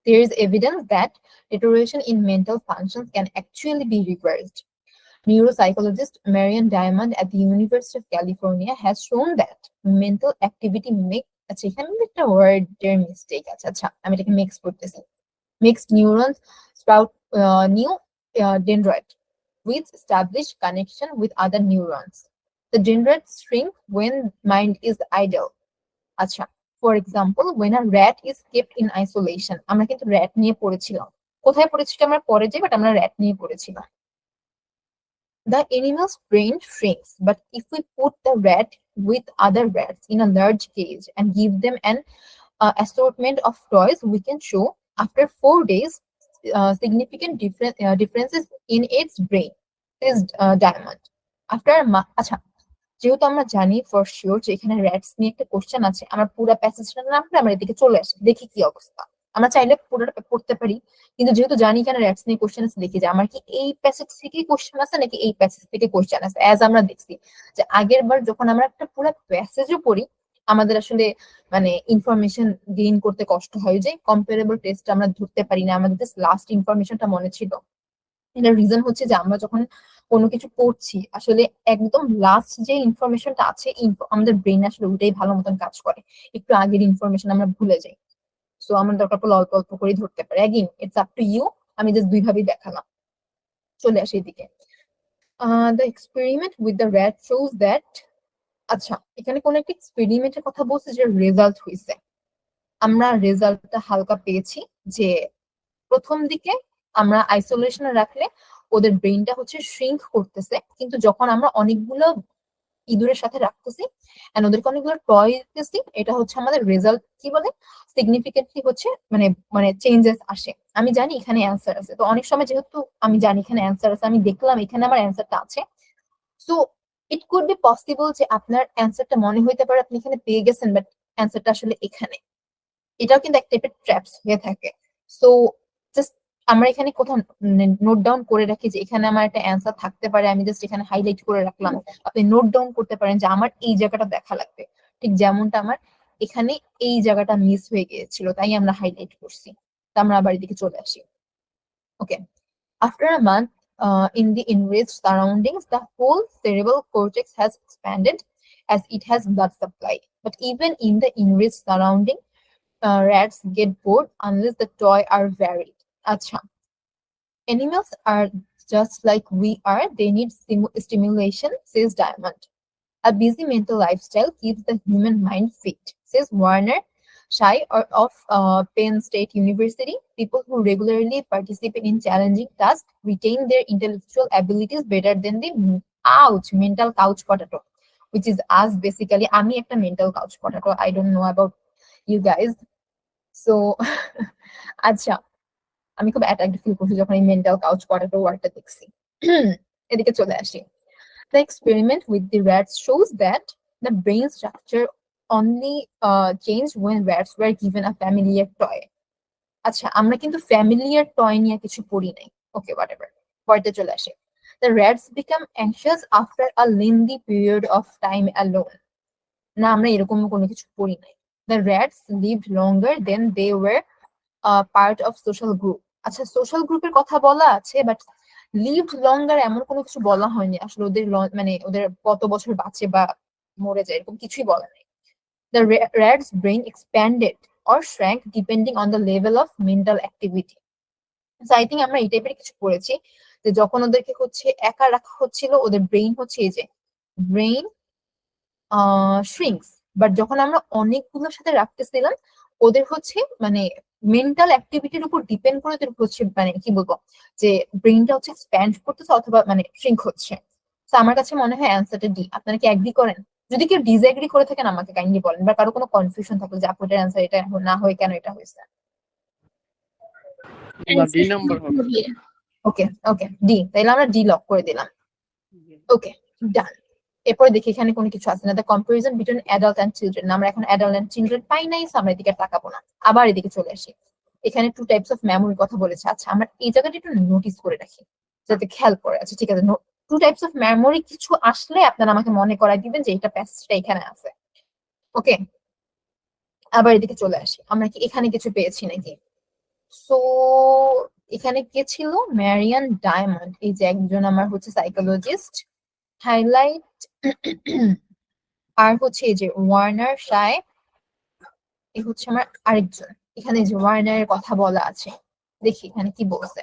there is evidence that deterioration in mental functions can actually be reversed. Neuropsychologist Marion Diamond at the University of California has shown that mental activity আচ্ছা এখানে একটা ওয়ার্ডের মিস্টেক আছে, আচ্ছা আমি এটাকে মিক্স করতেছি। Mixed neurons sprout new dendrite with established connection with other neurons. The dendrites shrink when mind is idle. আচ্ছা, for example when a rat is kept in isolation. আমরা কিন্তু rat নিয়ে পড়েছিলাম, কোথায় পড়েছি আমরা পরে যাই, বাট আমরা rat নিয়ে পড়েছিলাম। The animal's brain shrinks, but if we put the rat with other rats in a large cage and give them an assortment of toys, we can show after 4 days significant differences in its brain. Is Diamond. After আচ্ছা, যেহেতু আমরা জানি ফর শিওর যে এখানে র্যাটস নিয়ে একটা কোশ্চেন আছে, আমরা পুরো প্যাসেজটা না পড়ে আমরা এদিকে চলে আসি, দেখি কি অবস্থা। আমরা চাইলে পুরোটা পড়তে পারি, কিন্তু যেহেতু জানি এখানে র্যাটস নিয়ে কোশ্চেন আছে, দেখি যে আমার কি এই প্যাসেজ থেকে কোশ্চেন আছে নাকি এই প্যাসেজ থেকে কোশ্চেন আছে। অ্যাজ আমরা দেখছি যে আগের বার যখন আমরা একটা পুরো প্যাসেজও পড়ি, আমাদের আসলে মানে ইনফরমেশন গেইন করতে কষ্ট হয়, যে কম্পারেবল টেস্ট আমরা ধরতে পারি না, আমাদের লাস্ট ইনফরমেশনটা মনে ছিল। এটার রিজন হচ্ছে যে আমরা যখন কোনো কিছু পড়ছি, আসলে একদম লাস্ট যে ইনফরমেশনটা আছে, আমাদের ব্রেন আসলে ওটাই ভালো মতন কাজ করে, একটু আগের ইনফরমেশন আমরা ভুলে যাই। সো আমার দরকার পড়লে অল্প অল্প করে ধরতে পারে। Again it's up to you, আমি জাস্ট দুই ভাবেই দেখালাম। চলে আসি এদিকে। The experiment with the rat shows that, আচ্ছা এখানে কোন একটা এক্সপেরিমেন্টের কথা বলছে যে রেজাল্ট হয়েছে। আমরা রেজাল্টটা হালকা পেয়েছি, যে প্রথম দিকে আমরা আইসোলেশনে রাখলে ওদের ব্রেনটা হচ্ছে শ্রিঙ্ক করতেছে, কিন্তু যখন আমরা অনেকগুলো ইঁদুরের সাথে রাখতেছি এন্ড ওদেরকে অনেকগুলো টয় দিতেছি, এটা হচ্ছে আমাদের রেজাল্ট কি বলে সিগনিফিকেন্টলি হচ্ছে মানে মানে চেঞ্জেস আসে। আমি জানি এখানে অ্যান্সার আছে, তো অনেক সময় যেহেতু আমি জানি এখানে অ্যান্সার আছে, আমি দেখলাম এখানে আমার অ্যান্সারটা আছে, so it could be possible যে আপনার অ্যান্সারটা মনে হইতে পারে আপনি এখানে পেয়ে গেছেন, বাট অ্যান্সারটা আসলে এখানে। এটাও কিন্তু এক টাইপের ট্র্যাপস হয়ে থাকে। সো জাস্ট আমরা এখানে কোথাও নোট ডাউন করে রাখি যে এখানে আমার একটা অ্যান্সার থাকতে পারে, আমি জাস্ট এখানে হাইলাইট করে রাখলাম। আপনি নোট ডাউন করতে পারেন যে আমার এই জায়গাটা দেখা লাগবে, ঠিক যেমনটা আমার এখানে এই জায়গাটা মিস হয়ে গিয়েছিল, তাই আমরা হাইলাইট করছি। তা আমরা আবার এদিকে চলে আসি। Okay, after a month in the enriched surroundings, the whole cerebral cortex has expanded as it has blood supply. But even in the enriched surrounding, rats get bored unless the toy are varied. Acha. Animals are just like we are. They need stimulation, says Diamond. A busy mental lifestyle keeps the human mind fit, says Warner Shai of Penn State University. People who regularly participate in challenging tasks retain their intellectual abilities better than the mental couch potato, which is us basically. আমি একটা mental couch potato. I don't know about you guys. So আচ্ছা, আমি খুব অ্যাটাকড ফিল করছি যখন এই মেন্টাল কাউচ পটেটো ওয়ার্ডটা দেখছি। এদিকে চলে আসি। The experiment with the rats shows that the brain structure only changed when rats were given a familiar toy. আচ্ছা, আমরা কিন্তু ফ্যামিলিয়ার টয় নিয়ে কিছু পড়ি নাই। ওকে, হোয়াটএভার, পড়তে চলে আসি। The rats become anxious after a lengthy period of time alone. না, আমরা এরকম কোনো কিছু পড়ি নাই। The rats lived longer than they were part of social group. আচ্ছা, সোশ্যাল গ্রুপের কথা বলা আছে, বাট লিভড লঙ্গার এমন কোনো কিছু বলা হয়নি আসলে। ওদের মানে ওদের কত বছর বাঁচে বা মরে যায় এরকম কিছুই বলা নেই। The rat's brain expanded or shrank depending on the level of mental activity. So I think আমরা এই টাইপের কিছু পড়েছি, যে যখন ওদেরকে হচ্ছে একা রাখা হচ্ছিল, ওদের ব্রেইন হচ্ছে এই যে ব্রেইন shrinks, বাট যখন আমরা অনেকগুলোর সাথে রাখতেছিলাম ওদের হচ্ছে মানে মেন্টাল অ্যাক্টিভিটির উপর ডিপেন্ড করে ওদের হচ্ছে মানে কি বলবো যে ব্রেনটা হচ্ছে এক্সপ্যান্ড করতেছে অথবা মানে শ্রিঙ্ক হচ্ছে। তো আমার কাছে মনে হয় অ্যান্সারটা ডি। আপনারা কি এগ্রি করেন? যদি কেউ ডিসএগ্রি করে থাকেন আমাকে কাইন্ডলি বলেন, বা কারো কোনো কনফিউশন থাকলে যে আপুটার অ্যান্সার এটা না হয়ে কেন এটা হয়েছে। না, ডি নাম্বার হবে। ওকে ওকে ডি, তাইলে আমরা ডি লক করে দিলাম। ওকে ডান। এরপরে দেখি এখানে কোনো কিছু আছে না। The comparison between adult and children, আমরা এখন অ্যাডাল্ট অ্যান্ড চিলড্রেন পাই নাই, so আমরা এদিকে তাকাবো না, আবার এদিকে চলে আসি। এখানে টু টাইপস অফ মেমোরির কথা বলেছে। আচ্ছা আমরা এই জায়গাটা একটু নোটিস করে রাখি যাতে খেয়াল করে। আচ্ছা ঠিক আছে, টু টাইপস অফ মেমোরি কিছু আসলে আপনারা আমাকে মনে করাই দিবেন যে এটা প্যাসেজটা এখানে আছে। ওকে আবার এদিকে চলে আসি, আমরা কি এখানে কিছু পেয়েছি নাকি? সো এখানে কে ছিল? ম্যারিয়ান ডায়মন্ড, এই যে একজন আমার হচ্ছে সাইকোলজিস্ট। হাইলাইট আর হচ্ছে এই যে ওয়ার্নার শায়, এই হচ্ছে আমার আরেকজন। এখানে যে ওয়ার্নারের কথা বলা আছে, দেখি এখানে কি বলছে।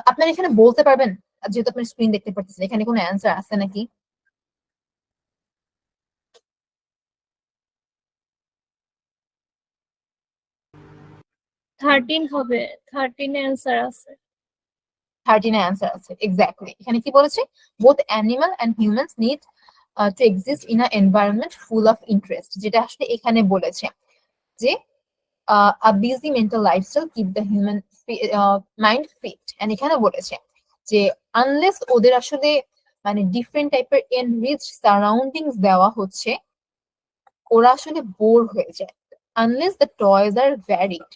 আপনারা এখানে বলতে পারবেন, যেহেতু আপনার স্ক্রিন দেখতে পাচ্ছেন, এখানে কোনো অ্যান্সার আছে নাকি? থার্টিন হবে, 13 অ্যান্সার আছে। 13 অ্যান্সার আছে এক্স্যাক্টলি। এখানে কি বলেছে? Both animal and humans need to exist in a environment full of interest, যেটা আসলে এখানে বলেছে যে a busy mental lifestyle keep the human mind fit, and এখানে বলেছে যে আনলেস ওদের আসলে মানে ডিফারেন্ট টাইপের এনরিচ সারাউন্ডিংস দেওয়া হচ্ছে, ওরা আসলে বোর হয়ে যায়। Unless the toys are varied.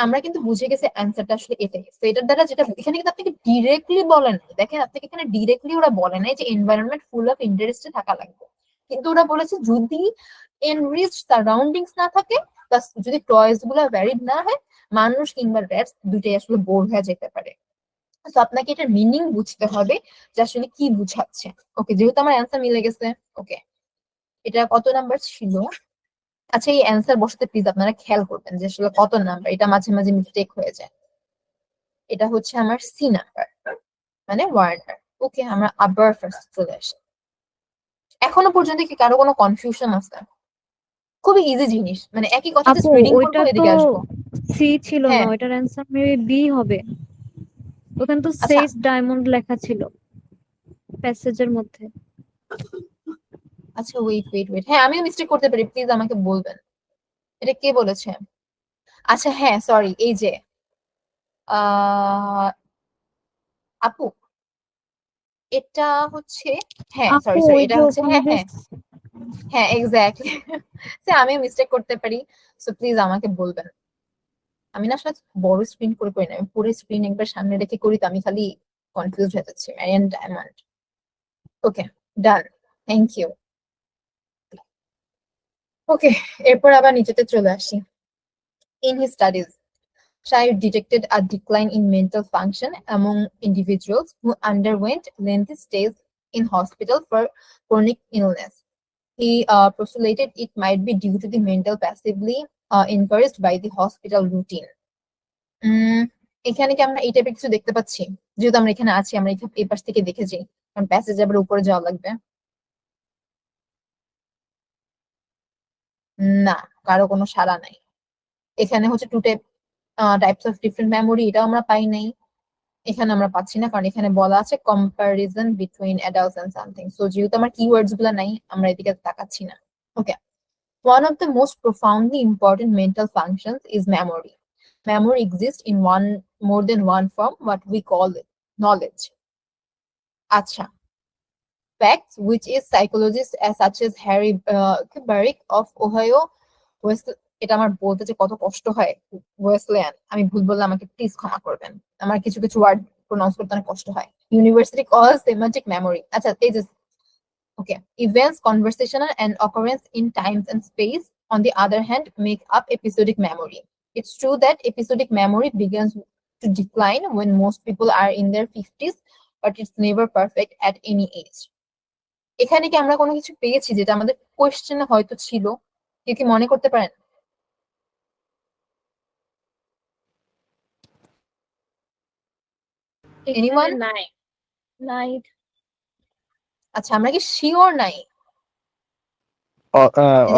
আমরা কিন্তু বুঝে গেছি অ্যান্সারটা আসলে এটাই। তো এটার দ্বারা যেটা এখানে কিন্তু আপনাকে ডিরেক্টলি বলেন নাই, দেখেন আপনাকে এখানে ডিরেক্টলি ওরা বলে নাই যে এনভায়রনমেন্ট ফুল অফ ইন্টারেস্টে থাকা লাগবে, কিন্তু ওরা বলেছে যদি এনরিচ সারাউন্ডিংস না থাকে, প্লাস যদি টয়েস গুলো ভ্যারিড না হয়, মানুষ কিংবা র্যাটস দুইটাই আসলে বোর হয়ে যেতে পারে। তো আপনাকে এটার মিনিং বুঝতে হবে যে আসলে কি বুঝাচ্ছে। ওকে যেহেতু আমার অ্যান্সার মিলে গেছে, ওকে এটা কত নাম্বার ছিল? আচ্ছা এই অ্যান্সার বসাতে প্লিজ আপনারা খেয়াল করবেন যে আসলে কত নাম্বার, এটা মাঝে মাঝে মিস্টেক হয়ে যায়। এটা হচ্ছে আমার সি নাম্বার, মানে ওয়ার্নার। ওকে আমরা আবার ফার্স্ট চলে আসি। এখনো পর্যন্ত কি কারো কোনো কনফিউশন আছে? খুবই ইজি জিনিস, মানে একই কথা আপু রিডিং ওইটা করবো তো এদিকে আসবো। সি ছিল না, হ্যাঁ ওইটার অ্যান্সার মেবি বি হবে। ওখানে তো আচ্ছা সেজ ডায়মন্ড লেখা ছিল প্যাসেজের মধ্যে। আচ্ছা ওয়েট ওয়েট ওয়েট, হ্যাঁ আমিও মিস্টেক করতে পারি, প্লিজ আমাকে বলবেন এটা কে বলেছে। আচ্ছা হ্যাঁ সরি, এই যে আহ আপু এটা হচ্ছে, হ্যাঁ আপু সরি সরি ওই এটা যে হচ্ছে, ওখানে হ্যাঁ যে হ্যাঁ হ্যাঁ এক্স্যাক্টলি। আমিও মিস্টেক করতে পারি, সো প্লিজ আমাকে বলবেন। আমি না আসলে বড় স্ক্রিন করে করি না, আমি পুরো স্ক্রিন একবার সামনে রেখে করি, তো আমি খালি কনফিউজ হয়ে যাচ্ছি। Marian Diamond. Okay done, thank you. Okay এরপর আবার নিচেতে চলে আসি। In his studies Shire detected a decline in mental function among individuals who underwent lengthy stays in hospital for chronic illness. He postulated it might be due to the mental passively encouraged by the hospital routine. এখানে কি আমরা এই টাইপের কিছু দেখতে পাচ্ছি? যেহেতু আমরা এখানে আছি, আমরা এই পাশ থেকে দেখেছি, কারণ প্যাসেজ আবার উপরে যাওয়া লাগবে। না, কারো কোনো সাড়া নাই। এখানে হচ্ছে two types of different memory, এটাও আমরা পাই নাই। এখানে আমরা পাচ্ছি না, কারণ এখানে বলা আছে comparison between adults and something. So যেহেতু আমার কিওয়ার্ডস গুলো নাই, আমরা এদিকে তাকাচ্ছি না। ওকে one of the most profoundly important mental functions is memory. Memory exists in more than one form, what we call it knowledge. আচ্ছা facts which is psychologists such as Harry Barrick of Ohio West, এটা আমার বলতে যে কত কষ্ট হয়, ওয়েসলেয়ান, আমি ভুল বললে আমাকে প্লিজ ক্ষমা করবেন, আমার কিছু কিছু ওয়ার্ড প্রোনাউন্স করতে অনেক কষ্ট হয়। University call semantic memory. আচ্ছা এই যে ওকে events conversational and occurrence in times and space on the other hand make up episodic memory. It's true that episodic memory begins to decline when most people are in their 50s, but it's never perfect at any age. এখানে কি আমরা কোনো কিছু পেয়েছি যেটা আমাদের কোয়েশ্চেনে হয়তো ছিল? কেউ কি মনে করতে পারেন? Anyone? নাই নাই। আচ্ছা আমরা কি শিওর নাই?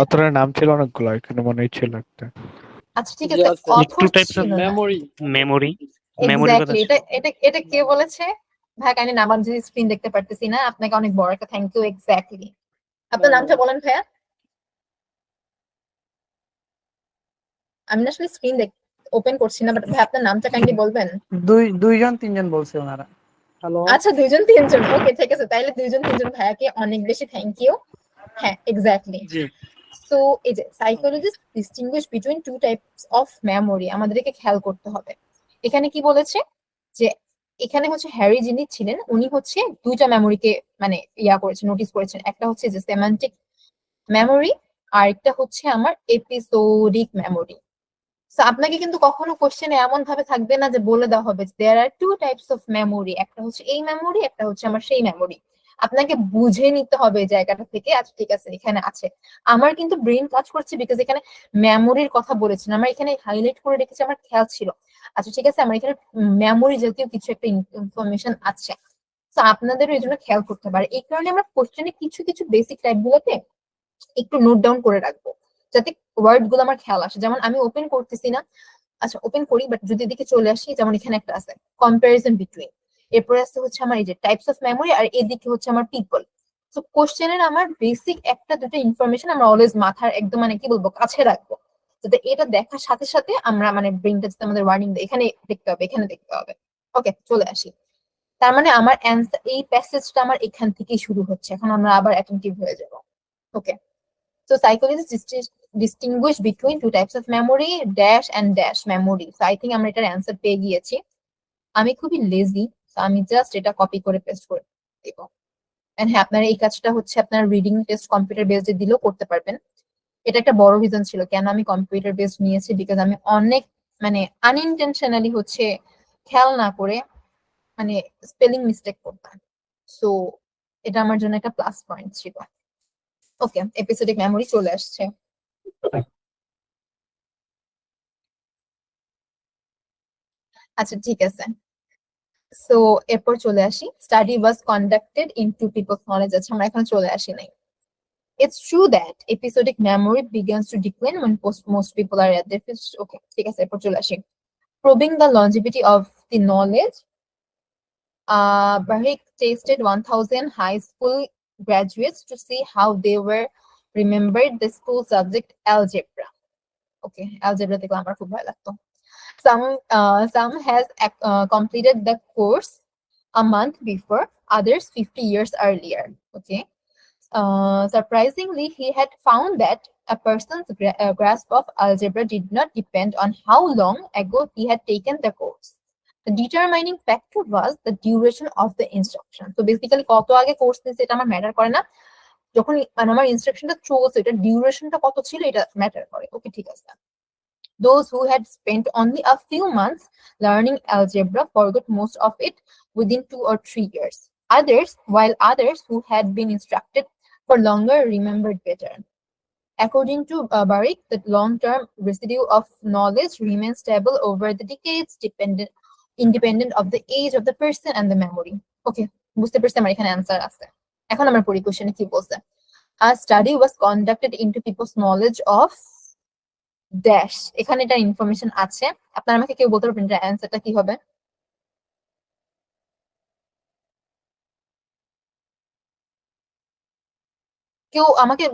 অথরের নাম ছিল অনেকগুলো, এখানে মনে ছিল একটা। আচ্ছা ঠিক জি আছে, আছে। অথর types of ছিল না। মেমোরি memory এক্স্যাক্টলি, কথা এটা এটা এটা কে বলেছে? ভাই কাইন্ডলি নাম, আমি যদি স্ক্রিন দেখতে পারতেছি না, আপনাকে অনেক বড় একটা থ্যাংক ইউ। এক্স্যাক্টলি, আপনার নামটা বলেন ভাইয়া। আমি না আসলে স্ক্রিন ওপেন করছি না, বাট ভাই আপনার নামটা কাইন্ডলি বলবেন। দুইজন তিনজন বলছে ওনারা। হ্যালো, আচ্ছা দুইজন তিনজন, ওকে ঠিক আছে, তাইলে দুইজন তিনজন ভাইয়াকে অনেক বেশি থ্যাংক ইউ। হ্যাঁ এক্স্যাক্টলি। জি সো এই যে psychologist distinguish between two types of memory, আমাদেরকে খেয়াল করতে হবে। এখানে কি বলেছে যে এখানে হচ্ছে হ্যারি যিনি ছিলেন উনি হচ্ছে দুইটা মেমোরিকে মানে করেছেন, নোটিস করেছেন। একটা হচ্ছে যে সেমান্টিক মেমোরি, আর একটা হচ্ছে আমার এপিসোডিক মেমোরি। সো আপনাকে কিন্তু কখনো কোশ্চেনে এমন ভাবে থাকবে না যে বলে দেওয়া হবে দেয়ার আর টু টাইপস অফ মেমোরি, একটা হচ্ছে এই মেমোরি, একটা হচ্ছে আমার সেই মেমোরি। আপনাকে বুঝে নিতে হবে এই জায়গাটা থেকে। আচ্ছা ঠিক আছে, এখানে আছে, আমার কিন্তু ব্রেন কাজ করছে বিকজ এখানে মেমোরির কথা বলেছেন, আমার এখানে হাইলাইট করে রেখেছি, আমার খেয়াল ছিল। আচ্ছা ঠিক আছে, আমার এখানে মেমোরি জাতীয় কিছু একটা ইনফরমেশন আছে। তো আপনাদেরও এই জন্য খেয়াল করতে পারে। এই কারণে আমরা কোশ্চেনে কিছু কিছু বেসিক টাইপ গুলোতে একটু নোট ডাউন করে রাখবো, যাতে ওয়ার্ড গুলো আমার খেয়াল আসে। যেমন আমি ওপেন করতেছি না, আচ্ছা ওপেন করি, বাট যদি এদিকে চলে আসি, যেমন এখানে একটা আছে কম্পারিজন বিটুইন, এরপরে আছে হচ্ছে আমার এই যে টাইপস অফ মেমোরি, আর এদিকে হচ্ছে আমার পিপল। তো কোশ্চেনের আমার বেসিক একটা দুটো ইনফরমেশন আমরা অলওয়েজ মাথার একদম মানে কি বলবো কাছে রাখবো, যাতে এটা দেখার সাথে সাথে আমরা মানে ব্রেনটা যাতে আমাদের ওয়ার্নিং দেয়, এখানে দেখতে হবে, এখানে দেখতে হবে। ওকে চলে আসি। তার মানে আমার অ্যান্সার, এই প্যাসেজটা আমার এখান থেকেই শুরু হচ্ছে। এখন আমরা আবার অ্যাটেনটিভ হয়ে যাব। ওকে, so psychologists distinguish between two types of memory, dash and dash memory. So I think আমরা এটার অ্যান্সার পেয়ে গিয়েছি। আমি খুবই লেজি, তো আমি জাস্ট এটা কপি করে পেস্ট করে দেব। এন্ড হ্যাঁ, আপনার এই কাজটা হচ্ছে আপনার রিডিং টেস্ট কম্পিউটার বেসড দিলেও করতে পারবেন। এটা একটা বড় রিজন ছিল কেন আমি কম্পিউটার বেসড নিয়েছি, বিকজ আমি অনেক মানে আনইনটেনশনালি হচ্ছে খেয়াল না করে মানে স্পেলিং মিস্টেক করতাম। সো এটা আমার জন্য একটা প্লাস পয়েন্ট ছিল। ওকে, এপিসোডিক মেমোরি চলে আসছে। আচ্ছা ঠিক আছে, সো এরপর চলে আসি। Study was conducted in two people's knowledge. আচ্ছা আমরা এখন চলে আসি নাই। It's true that episodic memory begins to decline when most people are at their first. Okay, ঠিক আছে, এরপর চলে আসি। Probing the longevity of the knowledge, Bahik tested 1,000 high school graduates to see how they were remembered the school subject algebra. Okay, algebra দেখলে আমার খুব ভয় লাগতো। Some has completed the course a month before, others 50 years earlier. Okay. Surprisingly, he had found that a person's grasp of algebra did not depend on how long ago he had taken the course. The determining factor was the duration of the instruction. So basically, কত আগে কোর্স নিয়েছে এটা আমার ম্যাটার করে না, যখন মানে আমার ইনস্ট্রাকশনটা চলছে এটা ডিউরেশনটা কত ছিল এটা ম্যাটার করে। ওকে ঠিক আছে। Those who had spent only a few months learning algebra forgot most of it within 2 or 3 years. While others who had been instructed for longer remembered better. According to Barik, the long-term residue of knowledge remains stable over the decades, independent of the age of the person and the memory. Okay, বুঝতে পারছি আমার এখানে অ্যান্সার আছে। এখন আমরা পড়ি কোশ্চেনে কি বলছে। A study was conducted into people's knowledge of dash, এখানে এটা ইনফরমেশন আছে। আপনারা আমাকে কেউ বলতে পারবেন এটা অ্যান্সারটা কি হবে? কেউ আমাকে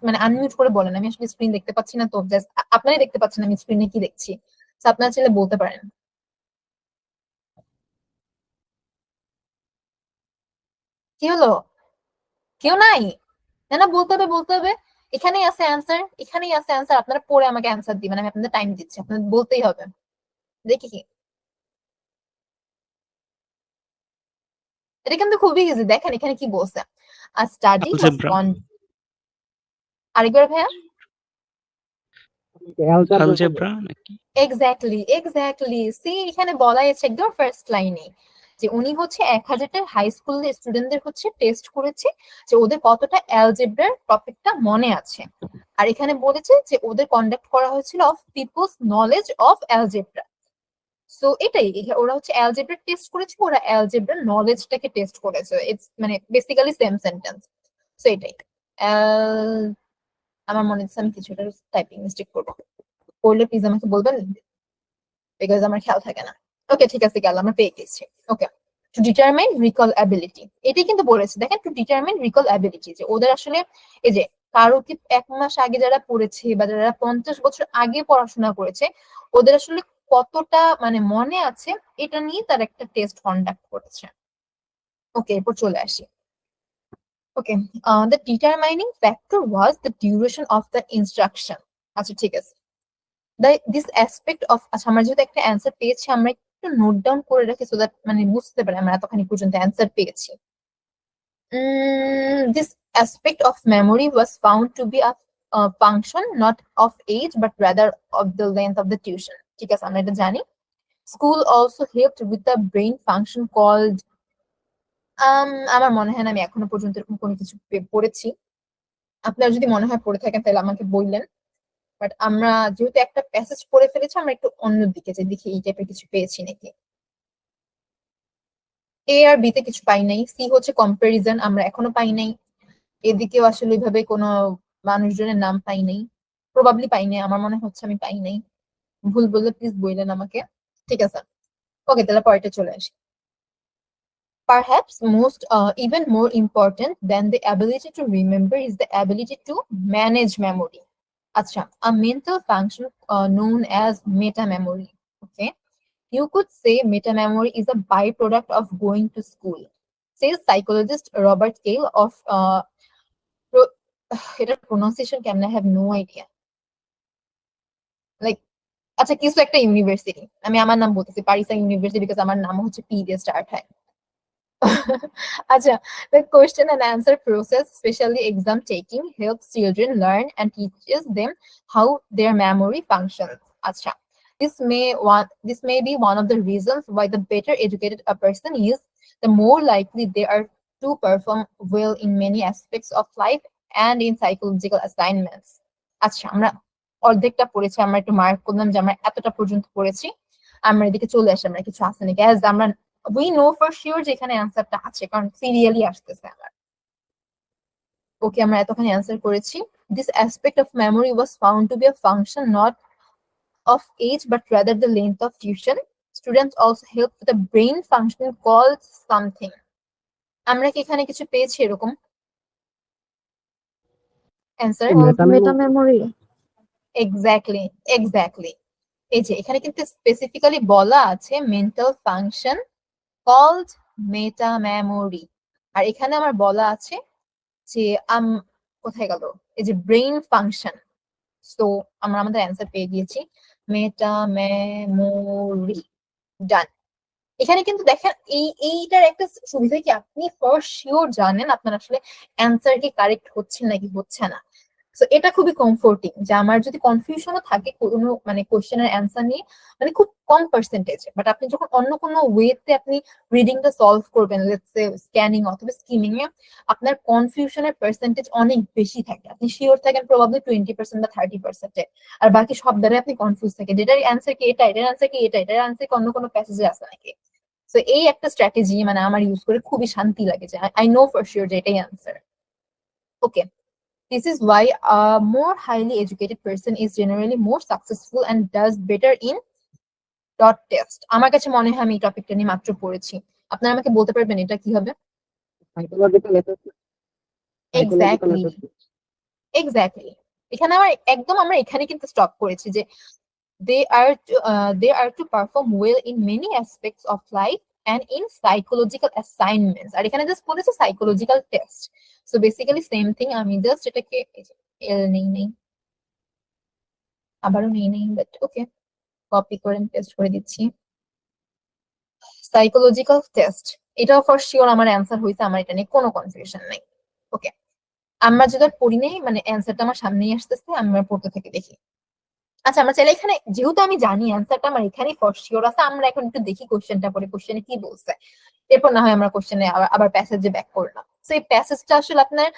মানে আনমিউট করে বলেন, আমি আসলে স্ক্রিন দেখতে পাচ্ছি না, তো জাস্ট আপনারাই দেখতে পাচ্ছেন আমি স্ক্রিনে কি দেখছি। আপনারা চাইলে বলতে পারেন। কি হলো? কেউ নাই? না না, বলতে হবে বলতে হবে। এখানেই আছে অ্যান্সার, এখানেই আছে অ্যান্সার। আপনারা পরে আমাকে অ্যান্সার দিবেন, আমি আপনাদের টাইম দিচ্ছি, আপনাদের বলতেই হবে। দেখি কি, এটা কিন্তু খুবই ইজি। দেখেন এখানে কি বলছে, আ স্টাডি ওয়াজ algebra আরেকবার ভাইয়া। algebra নাকি এক্স্যাক্টলি সি এখানে বলা আছে একদম ফার্স্ট লাইনে যে উনি হচ্ছে 1000টা হাই স্কুল স্টুডেন্টদের হচ্ছে টেস্ট করেছে যে ওদের কতটা অ্যালজেব্রার টপিকটা মনে আছে। আর এখানে বলেছে যে ওদের কন্ডাক্ট করা হয়েছিল of people's knowledge of algebra. So এটাই, ওরা হচ্ছে অ্যালজেব্রা টেস্ট করেছে, ওরা অ্যালজেব্রা নলেজটাকে টেস্ট করেছে। ইটস মানে বেসিক্যালি সেম সেন্টেন্স। সো এটাই আমার মনে হচ্ছে আমি কিছুটা টাইপিং মিস্টেক করবো, করলে প্লিজ আমাকে বলবেন, বিকজ আমার খেয়াল থাকে না। ওকে ঠিক আছে, গেল, আমরা পেয়ে গেছি। ওকে, টু ডিটারমাইন রিকল অ্যাবিলিটি, এটাই কিন্তু বলেছে, দেখেন টু ডিটারমাইন রিকল অ্যাবিলিটি, যে ওদের আসলে এই যে কারো কি 1 মাস আগে যারা পড়েছে বা যারা 50 বছর আগে পড়াশোনা করেছে, ওদের আসলে কতটা মানে মনে আছে, এটা নিয়ে তার একটা টেস্ট কন্ডাক্ট করেছে। ওকে, এরপর চলে আসি। ওকে, the determining factor was the duration of the instruction. আচ্ছা ঠিক আছে, this aspect of, আচ্ছা আমরা যেহেতু একটা অ্যান্সার পেয়েছি, আমরা একটু নোট ডাউন করে রাখি সো দ্যাট মানে বুঝতে পারি আমরা এতখানি পর্যন্ত অ্যান্সার পেয়েছি। This aspect of memory was found to be a function not of age but rather of the length of the tuition. ঠিক আছে, আমরা এটা জানি। School also helped with the brain function called, আমার মনে হয় না আমি এখনো পর্যন্ত এরকম কোনো কিছু পড়েছি। আপনার যদি মনে হয় পড়ে থাকেন তাহলে আমাকে বললেন, বাট আমরা যেহেতু একটা প্যাসেজ পড়ে ফেলেছি, আমরা একটু অন্য দিকে যে দেখি এই টাইপের কিছু পেয়েছি নাকি। এ আর বি তে কিছু পাই নাই, সি হচ্ছে কম্পারিজন, আমরা এখনো পাই নাই। এদিকেও আসলে ওইভাবে কোনো মানুষজনের নাম পাই নাই, প্রবাবলি পাই নাই, আমার মনে হচ্ছে আমি পাই নাই। ভুল বললে প্লিজ বললেন আমাকে। ঠিক আছে, ওকে তাহলে পরেরটা চলে আসি। Perhaps even more important than the ability to remember is the ability to manage memory. Acha, a mental function known as meta memory. Okay, you could say meta memory is a byproduct of going to school, says psychologist Robert Cale of এটার pronunciation কেমন, I have no idea. Like, আচ্ছা কিছু একটা ইউনিভার্সিটি, আমি আমার নাম বলতেছি পারিসা ইউনিভার্সিটি, বিকজ আমার নাম হচ্ছে পি দিয়ে স্টার্ট হয়। Acha, the question and answer process, especially exam taking, helps children learn and teaches them how their memory functions. Acha, this may be one of the reasons why the better educated a person is, the more likely they are to perform well in many aspects of life and in psychological assignments. আচ্ছা আমরা অর্ধেকটা পড়েছি, আমরা একটু মার্ক করলাম যে আমরা এতটা পর্যন্ত পড়েছি। আমরা এদিকে চলে আসি, আমরা কিছু আছে নাকি, অ্যাজ আমরা we know for sure যে এখানে অ্যান্সারটা আছে, কারণ সিরিয়ালি আসতেছে আমার। ওকে, আমরা এতখানি অ্যান্সার করেছি। This aspect of memory was found to be a function not of age but rather the length of tuition. Students also help with the brain function called something. আমরা কি এখানে কিছু পেয়েছি এরকম অ্যান্সার? মেটা মেমোরি। Exactly, exactly. এই যে এখানে কিন্তু স্পেসিফিক্যালি বলা আছে মেন্টাল ফাংশন কল্ড মেটা মেমোরি, আর এখানে আমার বলা আছে যে কোথায় গেল এই যে ব্রেইন ফাংশন। সো আমরা আমাদের অ্যান্সার পেয়ে গিয়েছি, মেটা মেমোরি। ডান। এখানে কিন্তু দেখেন এইটার একটা সুবিধা কি, আপনি ফর শিওর জানেন আপনার আসলে অ্যান্সার কি কারেক্ট হচ্ছে নাকি হচ্ছে না। সো এটা খুবই কমফোর্টিং, যে আমার যদি কনফিউশনও থাকে কোনো মানে কোশ্চেনের অ্যান্সার নিয়ে, মানে খুব কম পার্সেন্টেজ, বাট আপনি যখন অন্য কোনো ওয়েতে আপনি রিডিংটা সলভ করবেন, লেটস সে স্ক্যানিং অথবা স্কিমিং এ, আপনার কনফিউশনের পার্সেন্টেজ অনেক বেশি থাকে, আপনি শিওর থাকেন প্রবাবলি 20% বা 30%, আর বাকি সব দ্বারা আপনি কনফিউজ থাকেন, এটার অ্যান্সার কি এটা, এটার অ্যান্সার কি এটা, এটার অ্যান্সার কি অন্য কোনো প্যাসেজে আছে নাকি। সো এই একটা স্ট্র্যাটেজি মানে আমার ইউজ করে খুবই শান্তি লাগে, যে আই নো ফর শিওর যে এটাই answer. Okay, this is why a more highly educated person is generally more successful and does better in dot test. আমার কাছে মনে হয় আমি এই টপিকটা নিয়ে মাত্র পড়েছি, আপনারা আমাকে বলতে পারবেন এটা কি হবে? Exactly, exactly. এখানে আমার একদম আমরা এখানে কিন্তু স্টপ করেছি যে they are to perform well in many aspects of life and in psychological assignments, আর এখানে জাস্ট বলেছে psychological test. So basically same thing, আমি জাস্ট এটাকে এল নেই আবারও নেই, বাট ওকে কপি করে পেস্ট করে দিচ্ছি। সাইকোলজিক্যাল টেস্ট, এটাও ফর শিওর আমার অ্যান্সার হয়েছে, আমার এটা নিয়ে কোনো কনফিউশন নাই। ওকে, আমরা যেটা পড়ি নেই মানে অ্যান্সারটা আমার সামনেই আসতেছে, আমরা পড়তে থেকে দেখি। আচ্ছা আমরা চাইলে এখানে, যেহেতু আমি জানি অ্যান্সারটা আমার এখানেই ফর শিওর আছে, আমরা এখন একটু দেখি কোশ্চেনটা পড়ে, কোশ্চেনে কি বলছে, এরপর না হয় আমরা কোশ্চেনে আবার প্যাসেজে ব্যাক করলাম। তো এই প্যাসেজটা আসলে আপনার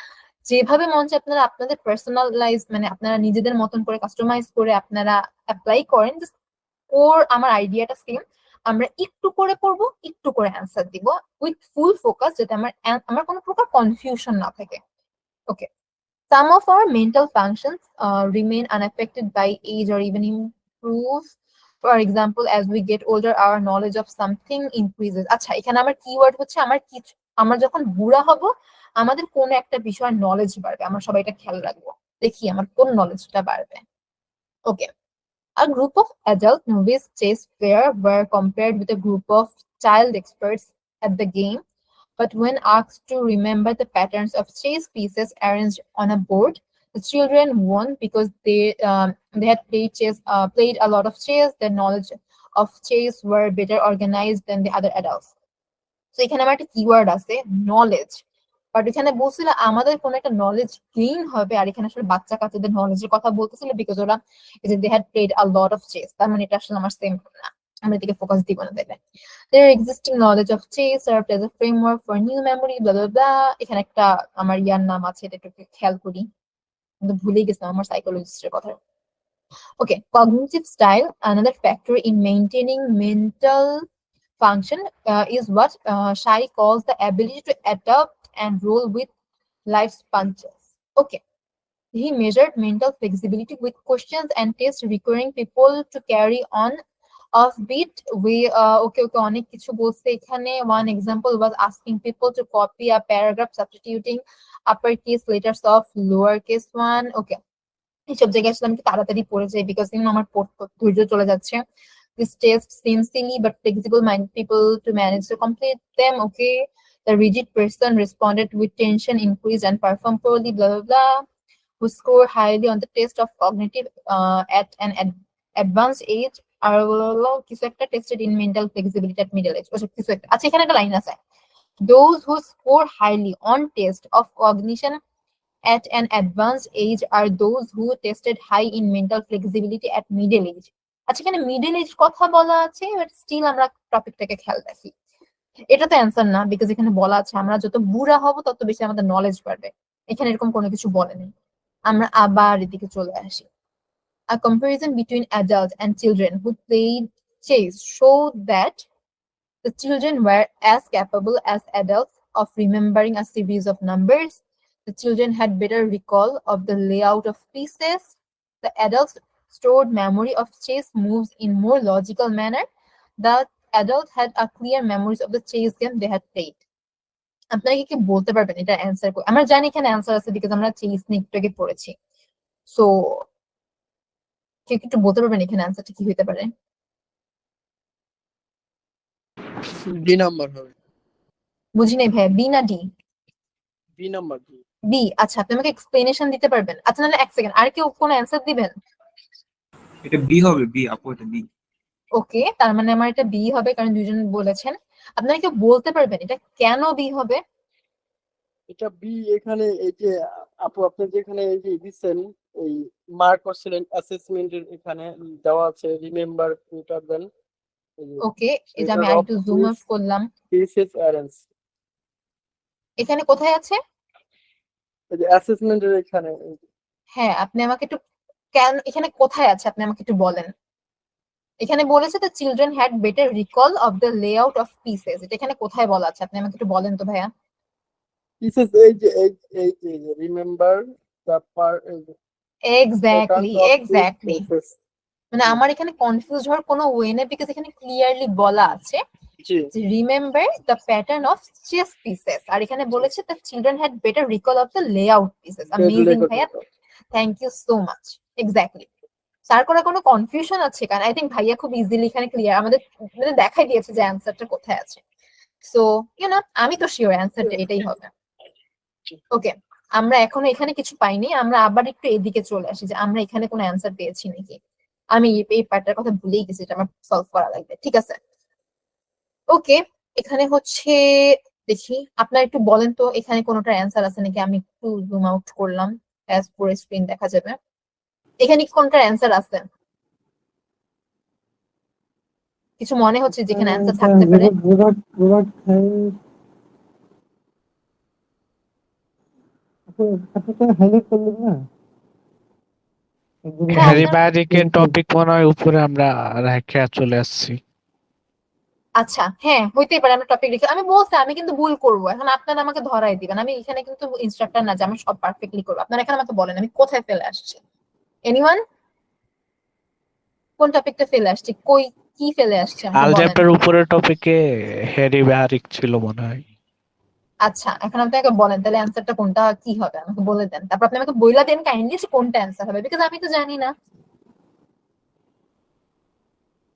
যেভাবে মন চায় আপনারা আপনাদের পার্সোনালাইজ মানে আপনারা নিজেদের মতন করে কাস্টমাইজ করে আপনারা অ্যাপ্লাই করেন, ওর আমার আইডিয়াটা সেম, আমরা একটু করে পড়বো, একটু করে অ্যান্সার দিব উইথ ফুল ফোকাস, যাতে আমার কোনো প্রকার কনফিউশন না থাকে। ওকে, Some of our mental functions remain unaffected by age or even improve. For example, as we get older, our knowledge of something increases. আচ্ছা, এখানে আমার কিওয়ার্ড হচ্ছে আমরা যখন বুড়া হব আমাদের কোন একটা বিষয়ের নলেজ বাড়বে। আমরা সবাই এটা খেয়াল রাখবো। দেখি আমার কোন নলেজটা বাড়বে। ওকে, a group of adult novice chess players were compared with a group of child experts at the game. But when asked to remember the patterns of chess pieces arranged on a board, the children won because they had played a lot of chess. Their knowledge of chess were better organized than the other adults. So এখানে আমার একটা কিওয়ার্ড আছে নলেজ, বাট এখানে বলছিল আমাদের কোন একটা নলেজ গেইন হবে, আর এখানে আসলে বাচ্চা কাচ্চাদের নলেজের কথা বলতেছিল বিকজ ওরা they had played a lot of chess. তার মানে এটা আসলে আমার সেম না, আমরা এদিকে ফোকাস দিব না। দেখবেন their existing knowledge of chess served as a framework for new memory blah blah blah। এখানে একটা আমার ইয়ার নাম আছে, এটা একটু খেয়াল করি, কিন্তু ভুলে গেছিলাম আমার সাইকোলজিস্টের কথা। Okay, cognitive style, another factor in maintaining mental function, is what Shai calls the ability to adapt and roll with life's punches. Okay, he measured mental flexibility with questions and tests requiring people to carry on offbeat way. Okay, অনেক কিছু বলছে এখানে। One example was asking people to copy a paragraph substituting uppercase letters of lowercase one. Okay, এইসব জায়গায় আসলে আমি তাড়াতাড়ি পড়ে যাই বিকজ আমার ধৈর্য চলে যাচ্ছে। This test seems silly but flexible-minded people to manage to complete them. Okay, the rigid person responded with tension increased and performed poorly. Blah blah blah. Who score highly on the test of cognitive at an advanced age are কিছু একটা tested in mental flexibility at middle age. কিছু একটা আচ্ছা, এখানে একটা লাইন আছে, those who score highly on test of cognition at an advanced age are those who tested high in mental flexibility at middle age. আচ্ছা, এখানে মিডল এজ কথা বলা আছে, বাট স্টিল আমরা টপিকটাকে খেয়াল রাখি। এটা তো অ্যান্সার না বিকজ এখানে বলা আছে আমরা যত বুড়া হব তত বেশি আমাদের নলেজ বাড়বে। এখানে এরকম কোনো কিছু বলেনি। আমরা আবার এদিকে চলে আসি। A comparison between adults and children who played chess showed that the children were as capable as adults of remembering a series of numbers. The children had better recall of the layout of pieces. The adults stored memory of chess moves in more logical manner. The adult had a clear memories of the chess game they had played. আপনারা কি বলতে পারবেন এটা অ্যান্সার? আমরা জানি এখানে অ্যান্সার আছে বিকজ আমরা চেস নিয়ে একটু আগে পড়েছি। সো কেউ একটু বলতে পারবেন এখানে অ্যান্সারটা কি হতে পারে? ডি নাম্বার হবে। বুঝি নাই ভাই, বি না ডি? B number. বি। আচ্ছা, আপনি আমাকে এক্সপ্লেনেশন দিতে পারবেন? আচ্ছা, নাহলে এক সেকেন্ড, আর কেউ কোনো অ্যান্সার দিবেন? এটা বি হবে, বি আপু, এটা বি। ওকে, তার মানে আমার এটা বি হবে কারণ দুজন বলেছেন। আপনারা কেউ বলতে পারবেন এটা কেন বি হবে? এটা বি এখানে এই যে আপু আপনি যেখানে এই যে দিচ্ছেন এই মার্ক করছিলেন অ্যাসেসমেন্টের এখানে দেওয়া আছে রিমেম্বার ফিল্টার দেন। ওকে, এই যে আমি আরেকটু জুম আউট করলাম। পিসেস অ্যারেঞ্জ এখানে কোথায় আছে? এই যে অ্যাসেসমেন্টের এখানে। হ্যাঁ, আপনি আমাকে একটু কেন এখানে কোথায় আছে আপনি আমাকে একটু বলেন। এখানে বলেছে the children had better recall of the layout of pieces। এটা এখানে কোথায় বলা আছে আপনি আমাকে একটু বলেন তো ভাইয়া। পিসেস এই যে রিমেম্বার দ্য পার্ট। এক্স্যাক্টলি। মানে আমার এখানে কনফিউজ হওয়ার কোনো ওয়ে নেই বিকজ এখানে ক্লিয়ারলি বলা আছে remember the pattern of chess pieces, আর এখানে বলেছে the children had better recall of the layout pieces. Amazing ভাইয়া, thank you so much. Exactly, sir করা কোনো কনফিউশন আছে? কারণ আই থিঙ্ক ভাইয়া খুব ইজিলি এখানে ক্লিয়ার আমাদের মানে দেখাই দিয়েছে যে অ্যান্সারটা কোথায় আছে। সো আমি তো শিওর অ্যান্সারটা এটাই হবে। ওকে, আমরা এখনো এখানে কিছু পাইনি, আমরা আবার একটু এদিকে চলে আসি যে আমরা এখানে কোনো অ্যান্সার পেয়েছি নাকি। আমি এই পার্টটার কথা ভুলেই গেছি, এটা আমার সলভ করা লাগবে। ঠিক আছে, ওকে, এখানে হচ্ছে দেখি আপনারা একটু বলেন তো এখানে কোনোটার অ্যান্সার আছে নাকি। আমি একটু জুম আউট করলাম, অ্যাজ পুরো স্ক্রিন দেখা যাবে। এখানে কি কোনটার অ্যান্সার আছে? কিছু মনে হচ্ছে যেখানে অ্যান্সার থাকতে পারে? হ্যারি ম্যাজিকের টপিক মনে হয় উপরে আমরা রেখে চলে আসছি। আচ্ছা, হ্যাঁ হইতেই পারে আমরা টপিক রেখে, আমি বলছি আমি কিন্তু ভুল করবো, এখন আপনারা আমাকে ধরাই দিবেন, আমি এখানে কিন্তু ইনস্ট্রাক্টর না যে আমি সব পারফেক্টলি করবো। আপনারা এখানে আমাকে বলেন আমি কোথায় ফেলে আসছি, এনিওয়ান কোন টপিকটা ফেলে আসছি, কই কি ফেলে আসছি আমাকে বলেন। আলজেব্রার উপরের টপিকে হ্যারি ব্যাহারিক ছিল মনে হয়। আচ্ছা এখন আপনি আমাকে বলেন তাহলে অ্যান্সারটা কোনটা কি হবে আমাকে বলে দেন, তারপর আপনি আমাকে বইলা দেন কাইন্ডলি যে কোনটা অ্যান্সার হবে, বিকজ আমি তো জানি না।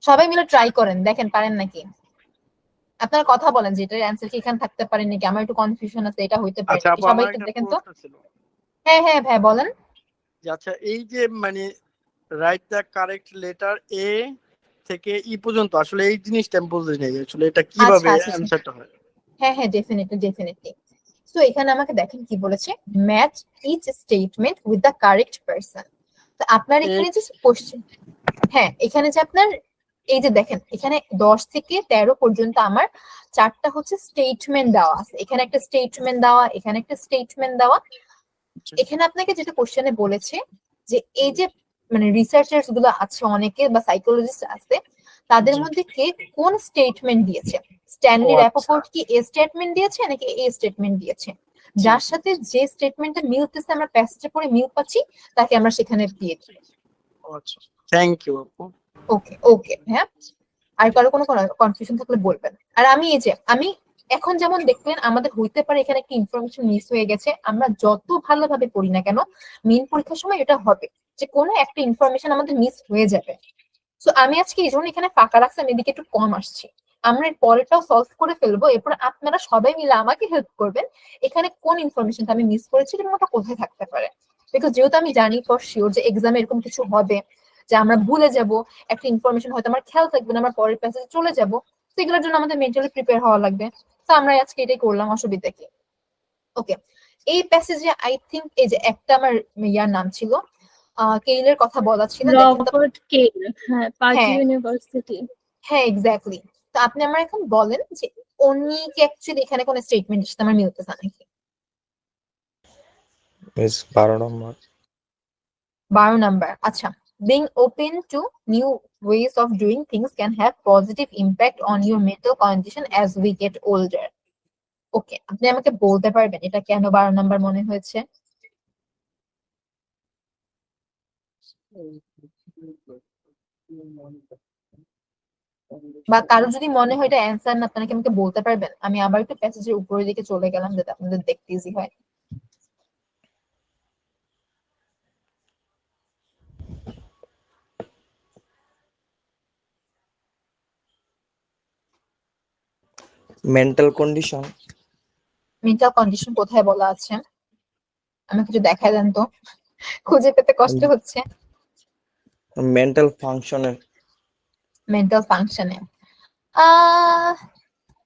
সবাই মিলে ট্রাই করেন, দেখেন পারেন নাকি। আপনারা কথা বলেন যে এটার অ্যান্সার কি এখানে থাকতে পারে নাকি, আমার একটু কনফিউশন আছে, এটা হইতে পারে আচ্ছা নাকি, আপু, সবাই আমার একটু একটা দেখেন তো। প্রশ্ন ছিল হ্যাঁ হ্যাঁ ভাই বলেন। যে আচ্ছা এই যে মানে রাইট দ্য কারেক্ট লেটার এ থেকে ই পর্যন্ত, আসলে এই জিনিসটা আমি বুঝতে চাই আসলে এটা আচ্ছা কিভাবে আচ্ছা আচ্ছা। অ্যান্সারটা হয়। হ্যাঁ হ্যাঁ ডেফিনেটলি ডেফিনেটলি। সো এখানে আমাকে দেখেন কি বলেছে, match each statement with the correct person. তো আপনার এখানে যে কোশ্চেন, হ্যাঁ এখানে যে আপনার এই যে দেখেন এখানে 10 থেকে 13 পর্যন্ত আমার চারটা হচ্ছে স্টেটমেন্ট দেওয়া আছে, এখানে একটা স্টেটমেন্ট দেওয়া, এখানে একটা স্টেটমেন্ট দেওয়া। এখানে আপনাকে যেটা কোশ্চেনে বলেছে যে এই যে মানে রিসার্চার্স গুলো আছে অনেকে বা সাইকোলজিস্ট আছে, তাদের মধ্যে কে কোন স্টেটমেন্ট দিয়েছে, স্ট্যানলি ও আচ্ছা। র্যাপোর্ট কি এ স্টেটমেন্ট দিয়েছে নাকি এ স্টেটমেন্ট দিয়েছে, যার সাথে যে স্টেটমেন্টটা মিলতেছে আমরা প্যাসেজে পড়ে মিল পাচ্ছি তাকে আমরা সেখানে দিয়ে দিই। ও আচ্ছা, থ্যাংক ইউ আপু। ওকে ওকে হ্যাঁ, আর কারো কোনো কনফিউশন থাকলে বলবেন। আর আমি এই যে আমি এখন যেমন দেখলেন আমাদের হইতে পারে এখানে একটা ইনফরমেশন মিস হয়ে গেছে, আমরা যত ভালোভাবে পড়ি না কেন মেইন পরীক্ষার সময় এটা হবে যে কোনো একটা ইনফরমেশন আমাদের মিস হয়ে যাবে। সো আমি আজকে এই জন্য এখানে ফাঁকা রাখছি, আমি এদিকে একটু কম আসছি, আমরা এর পরেরটাও সলভ করে ফেলবো, এরপর আপনারা সবাই মিলে আমাকে হেল্প করবেন এখানে কোন ইনফরমেশনটা আমি মিস করেছি এবং ওটা কোথায় থাকতে পারে। বিকজ যেহেতু আমি জানি ফর শিওর যে এক্সামে এরকম কিছু হবে যে আমরা ভুলে যাব একটা ইনফরমেশন, হয়তো আমার খেয়াল থাকবে না, আমরা পরের প্যাসেজে চলে যাব, সেগুলোর জন্য আমাদের মেন্টালি প্রিপেয়ার হওয়া লাগবে। তো আমরা আজকে এটাই করলাম, অসুবিধা কি। ওকে, এই প্যাসেজে আই থিংক এই যে একটা আমার ইয়ার নাম ছিল, কেইলের কথা বলা ছিল, দেখেন তো। রবার্ট কেল, হ্যাঁ পার্টি হ্যাঁ ইউনিভার্সিটি। হ্যাঁ এক্স্যাক্টলি। তো আপনি আমার এখন বলেন যে উনি কি অ্যাকচুয়ালি এখানে কোন স্টেটমেন্টের সাথে আমার মিলতেছে নাকি। মিস 12 নম্বর। 12 নাম্বার, আচ্ছা। Being open to new ways of doing things can have positive impact on your mental condition as we get older. ওকে, আপনি আমাকে বলতে পারবেন এটা কেন 12 নাম্বার মনে হয়েছে? বা কারো যদি মনে হয় এটা অ্যান্সার না, আপনাকে আমাকে বলতে পারবেন, আমি আবার একটু প্যাসেজের উপরের দিকে চলে গেলাম যাতে আপনাদের দেখতে ইজি হয়। Mental condition. মেন্টাল কন্ডিশন কোথায় বলা আছে আমাকে একটু দেখায় দেন তো, খুঁজে পেতে কষ্ট হচ্ছে। মেন্টাল ফাংশনের। মেন্টাল ফাংশনে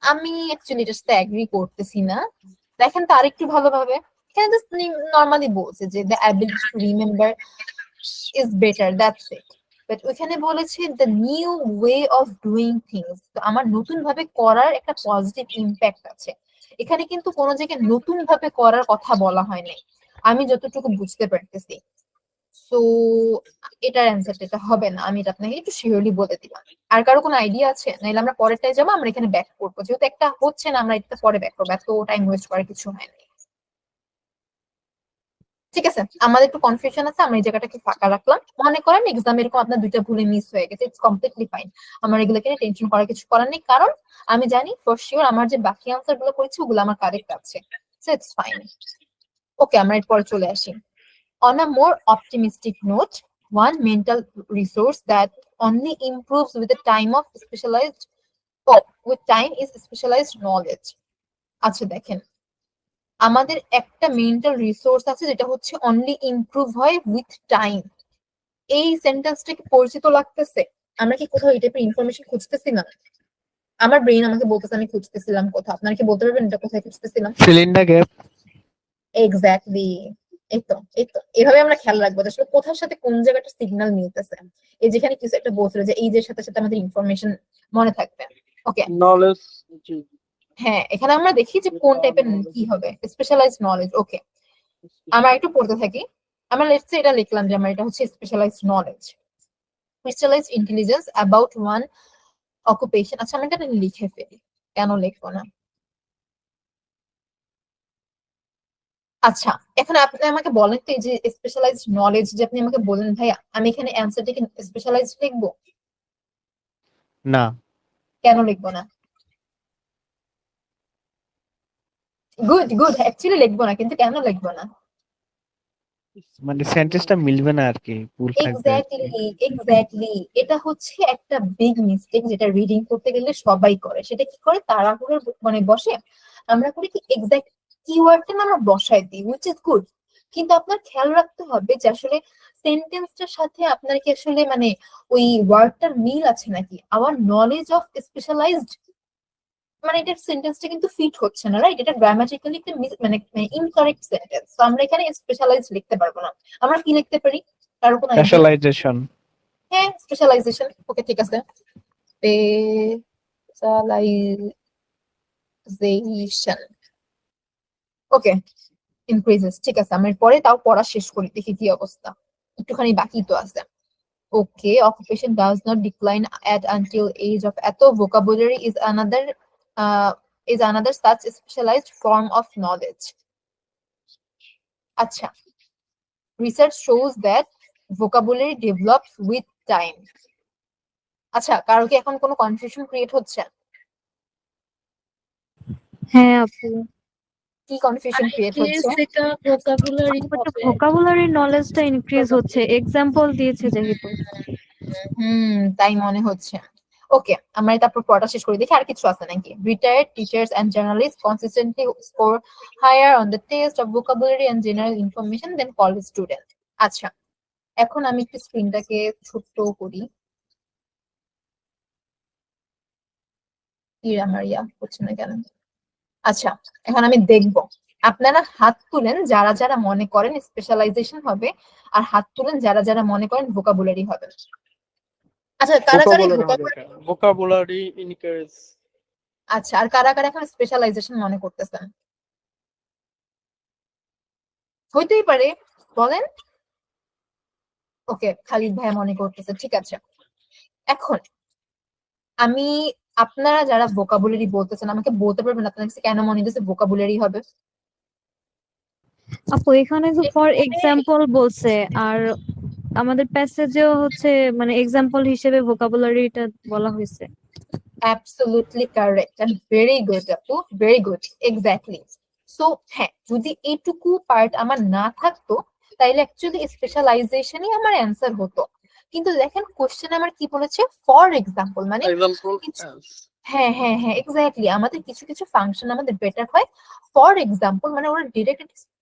আমি অ্যাকচুয়ালি এটার সাথে এগ্রি করতেছি না। দেখেন তো আরেকটু ভালোভাবে, এখানে জাস্ট নরমালি বলছে যে the ability to remember is better, that's it. But ওইখানে বলেছে the new way of doing things, তো আমার নতুন ভাবে করার একটা পজিটিভ ইম্প্যাক্ট আছে। এখানে কিন্তু কোনো জায়গায় নতুন ভাবে করার কথা বলা হয় নাই আমি যতটুকু বুঝতে পারতেছি। সো এটার অ্যান্সারটা এটা হবে না, আমি এটা আপনাকে একটু শিওরলি বলে দিলাম। আর কারো কোনো আইডিয়া আছে নাইলে আমরা পরেরটায় যাবো, আমরা এখানে ব্যাক করবো, যেহেতু একটা হচ্ছে না আমরা এটা পরে ব্যাক করবো, এত টাইম ওয়েস্ট করার কিছু হয় না। ঠিক আছে, আমাদের একটু কনফিউশন আছে, আমরা এই জায়গাটাকে ফাঁকা রাখলাম। মনে করেন এক্সাম এরকম আপনার দুইটা ভুলে মিস হয়ে গেছে, ইটস কমপ্লিটলি ফাইন, আমার এগুলোকে নিয়ে টেনশন করার কিছু করার নেই, কারণ আমি জানি ফর শিওর আমার যে বাকি আনসার গুলো করেছি ওগুলো আমার কারেক্ট আছে, সো ইটস ফাইন। ওকে, আমরা এরপরে চলে আসি। On a more optimistic note, one mental resource that only improves with the time of specialized, with time is specialized knowledge. আচ্ছা দেখেন, আমাদের একটা মেন্টাল রিসোর্স আছে যেটা হচ্ছে অনলি ইমপ্রুভ হয় উইথ টাইম। এই সেন্টেন্সটা কি পরিচিত লাগতেছে? আমরা কি কোথাও এই টাইপের ইনফরমেশন খুঁজতেছিলাম? আমার ব্রেন আমাকে বলতেছে আমি খুঁজতেছিলাম কোথাও, আপনারা কি বলতে পারবেন এটা কোথায় খুঁজতেছিলাম? Cylinder gap. এক্স্যাক্টলি, এই তো এভাবে আমরা খেয়াল রাখবো যে আসলে কোথার সাথে কোন জায়গাটা সিগন্যাল মিলতেছে। এই যেখানে কিছু একটা বলছিল যে এই যে সাথে সাথে আমাদের ইনফরমেশন মনে থাকবে। ওকে, নলেজ। জি। হ্যাঁ এখানে আমরা দেখি যে কোন টাইপের কি হবে, স্পেশালাইজড নলেজ। ওকে, আমরা একটু পড়তে থাকি। আমরা লেটস সে এটা লিখলাম যে আমার এটা হচ্ছে specialised knowledge, crystallized intelligence about one occupation, আচ্ছা আমি এটা লিখে ফেলি, কেন লিখবো না। আচ্ছা এখন আপনি আমাকে বলেন তো এই যে স্পেশালাইজড নলেজ যে আপনি আমাকে বললেন ভাইয়া, আমি এখানে অ্যান্সারটাকে স্পেশালাইজড লিখবো? না, কেন লিখবো না? গুড গুড, অ্যাকচুয়ালি লিখবো না, কিন্তু কেন লিখবো না? মানে সেন্টেন্সটা মিলবে না আর কি, ভুল থাকবে আর কি। এক্স্যাক্টলি এক্স্যাক্টলি, এটা হচ্ছে একটা বিগ মিস্টেক যেটা রিডিং করতে গেলে সবাই করে। সেটা কি করে, তাড়াহুড়োর মানে বসে আমরা করি কি এক্সাক্ট কিওয়ার্ডটা না আমরা বসাই দিই, হুইচ ইজ গুড, কিন্তু আপনার খেয়াল রাখতে হবে যে আসলে সেন্টেন্সটার সাথে আপনার কি আসলে মানে ওই ওয়ার্ডটার মিল আছে নাকি। আওয়ার নলেজ অফ স্পেশালাইজড মানে এটার সেন্টেন্সটা কিন্তু ফিট হচ্ছে না, রাইট? এটা গ্রামাটিক্যালি একটা মানে ইনকারেক্ট সেন্টেন্স, তো আমরা এখানে স্পেশালাইজ লিখতে পারবো না। আমরা কি লিখতে পারি, কারো কোনো idea? স্পেশালাইজেশন। হ্যাঁ, স্পেশালাইজেশন, ওকে ঠিক আছে। স্পেশালাইজেশন, ওকে, ইনক্রিজেস, ঠিক আছে। আমি পরে তাও পড়া শেষ করি, দেখি কি অবস্থা, একটুখানি বাকি তো আছে। ওকে, occupation does not decline at until age of এত vocabulary is another such specialized form of knowledge. আচ্ছা, research shows that vocabulary develops with time. আচ্ছা, কারো কি এখন কোনো কনফিউশন ক্রিয়েট হচ্ছে? হ্যাঁ আপু, কি কনফিউশন ক্রিয়েট হচ্ছে? এটা ভোকাবুলারি ভোকাবুলারি নলেজটা ইনক্রিজ হচ্ছে, এক্সাম্পল দিয়েছে যেহেতু। তাই মনে হচ্ছে। ওকে, আমরা তারপর পড়াটা শেষ করে দেখি আর কিছু আছে নাকি। Retired teachers and journalist consistently score higher on the test of vocabulary and general information than college student. আচ্ছা, এখন আমি একটু স্ক্রিনটাকে ছোট্ট করি। আমার হচ্ছে না কেন? আচ্ছা, এখন আমি দেখব, আপনারা হাত তুলেন যারা যারা মনে করেন স্পেশালাইজেশন হবে, আর হাত তুলেন যারা যারা মনে করেন ভোকাবুলারি হবে। আচ্ছা, কারা কারা ভোকাবুলারি ইনকারেজ। আচ্ছা, আর কারা কারা এখন স্পেশালাইজেশন মনে করতেছেন? হইতেই পারে, বলেন। ওকে, খালিদ ভাই মনে করতেছে, ঠিক আছে। এখন আমি, আপনারা যারা ভোকাবুলারি বলতেছেন আমাকে বলতে পারবেন আপনার কাছে কেন মনে হচ্ছে ভোকাবুলারি হবে? আপু এখানে তো ফর এক্সাম্পল বলছে, আর আমাদের প্যাসেজেও হচ্ছে মানে এক্সাম্পল হিসেবে ভোকাবুলারিটা বলা হয়েছে। Absolutely correct and very good আপু, very good, exactly. So হ্যাঁ, যদি এইটুকু পার্ট আমার না থাকতো তাইলে অ্যাকচুয়ালি স্পেশালাইজেশনই আমার অ্যান্সার হতো। কিন্তু দেখেন কোশ্চেন আমার কি বলেছে, ফর এক্সাম্পল, মানে হ্যাঁ হ্যাঁ হ্যাঁ এক্স্যাক্টলি, আমাদের কিছু কিছু ফাংশন আমাদের বেটার হয় ফর এক্সাম্পল, মানে ওরা ডিরেক্ট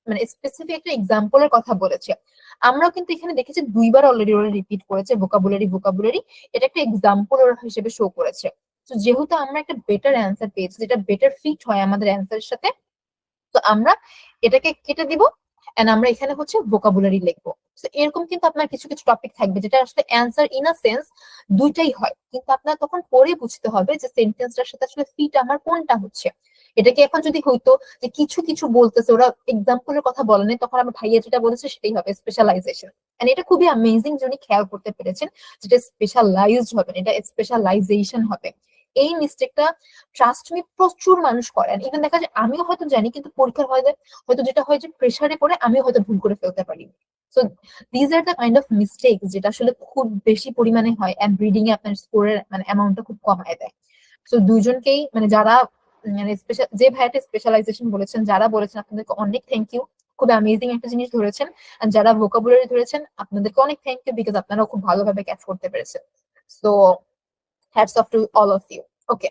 মানে স্পেসিফিক একটা এক্সাম্পলের কথা বলেছে। আমরাও কিন্তু এখানে দেখেছি দুইবার অলরেডি ওরা রিপিট করেছে ভোকাবুলারি ভোকাবুলারি, এটা একটা এক্সাম্পল ওরা হিসেবে শো করেছে। তো যেহেতু আমরা একটা বেটার অ্যান্সার পেয়েছি যেটা বেটার ফিট হয় আমাদের অ্যান্সারের সাথে, তো আমরা এটাকে কেটে দিব এন্ড আমরা এখানে হচ্ছে ভোকাবুলারি লিখবো। তো এরকম কিন্তু আপনার কিছু কিছু টপিক থাকবে যেটা আসলে অ্যান্সার ইন আ সেন্স দুইটাই হয়, কিন্তু আপনার তখন পরে বুঝতে হবে যে সেন্টেন্সটার সাথে আসলে ফিট আমার কোনটা হচ্ছে। এটাকে এখন যদি হইতো যে কিছু কিছু বলতেছে ওরা এক্সাম্পলের কথা বলেনি, তখন আমার ভাইয়া যেটা বলেছে সেটাই হবে স্পেশালাইজেশন। এন্ড এটা খুবই অ্যামেজিং যিনি খেয়াল করতে পেরেছেন, যেটা স্পেশালাইজড হবে না, এটা স্পেশালাইজেশন হবে। এই মিস্টেকটা ট্রাস্ট মি প্রচুর মানুষ করেন, ইভেন দেখা যায় আমিও হয়তো জানি, কিন্তু পরীক্ষার হয়তো যেটা হয় যে প্রেসারে পড়ে আমিও হয়তো ভুল করে ফেলতে পারি। So these are the kind of mistake যেটা আসলে খুব বেশি পরিমাণে হয় এন্ড রিডিং এ আপনার স্কোরের মানে অ্যামাউন্টটা খুব কমায় দেয়। সো দুইজনকেই মানে যারা মানে স্পেশাল, যে ভাইয়াটা স্পেশালাইজেশন বলেছেন, যারা বলেছেন আপনাদেরকে অনেক থ্যাংক ইউ, খুব অ্যামেজিং একটা জিনিস ধরেছেন। আর যারা ভোকাবুলারি ধরেছেন আপনাদেরকে অনেক থ্যাংক ইউ, বিকজ আপনারাও খুব ভালোভাবে ক্যাচ করতে পেরেছেন। So hats off to all of you. Okay,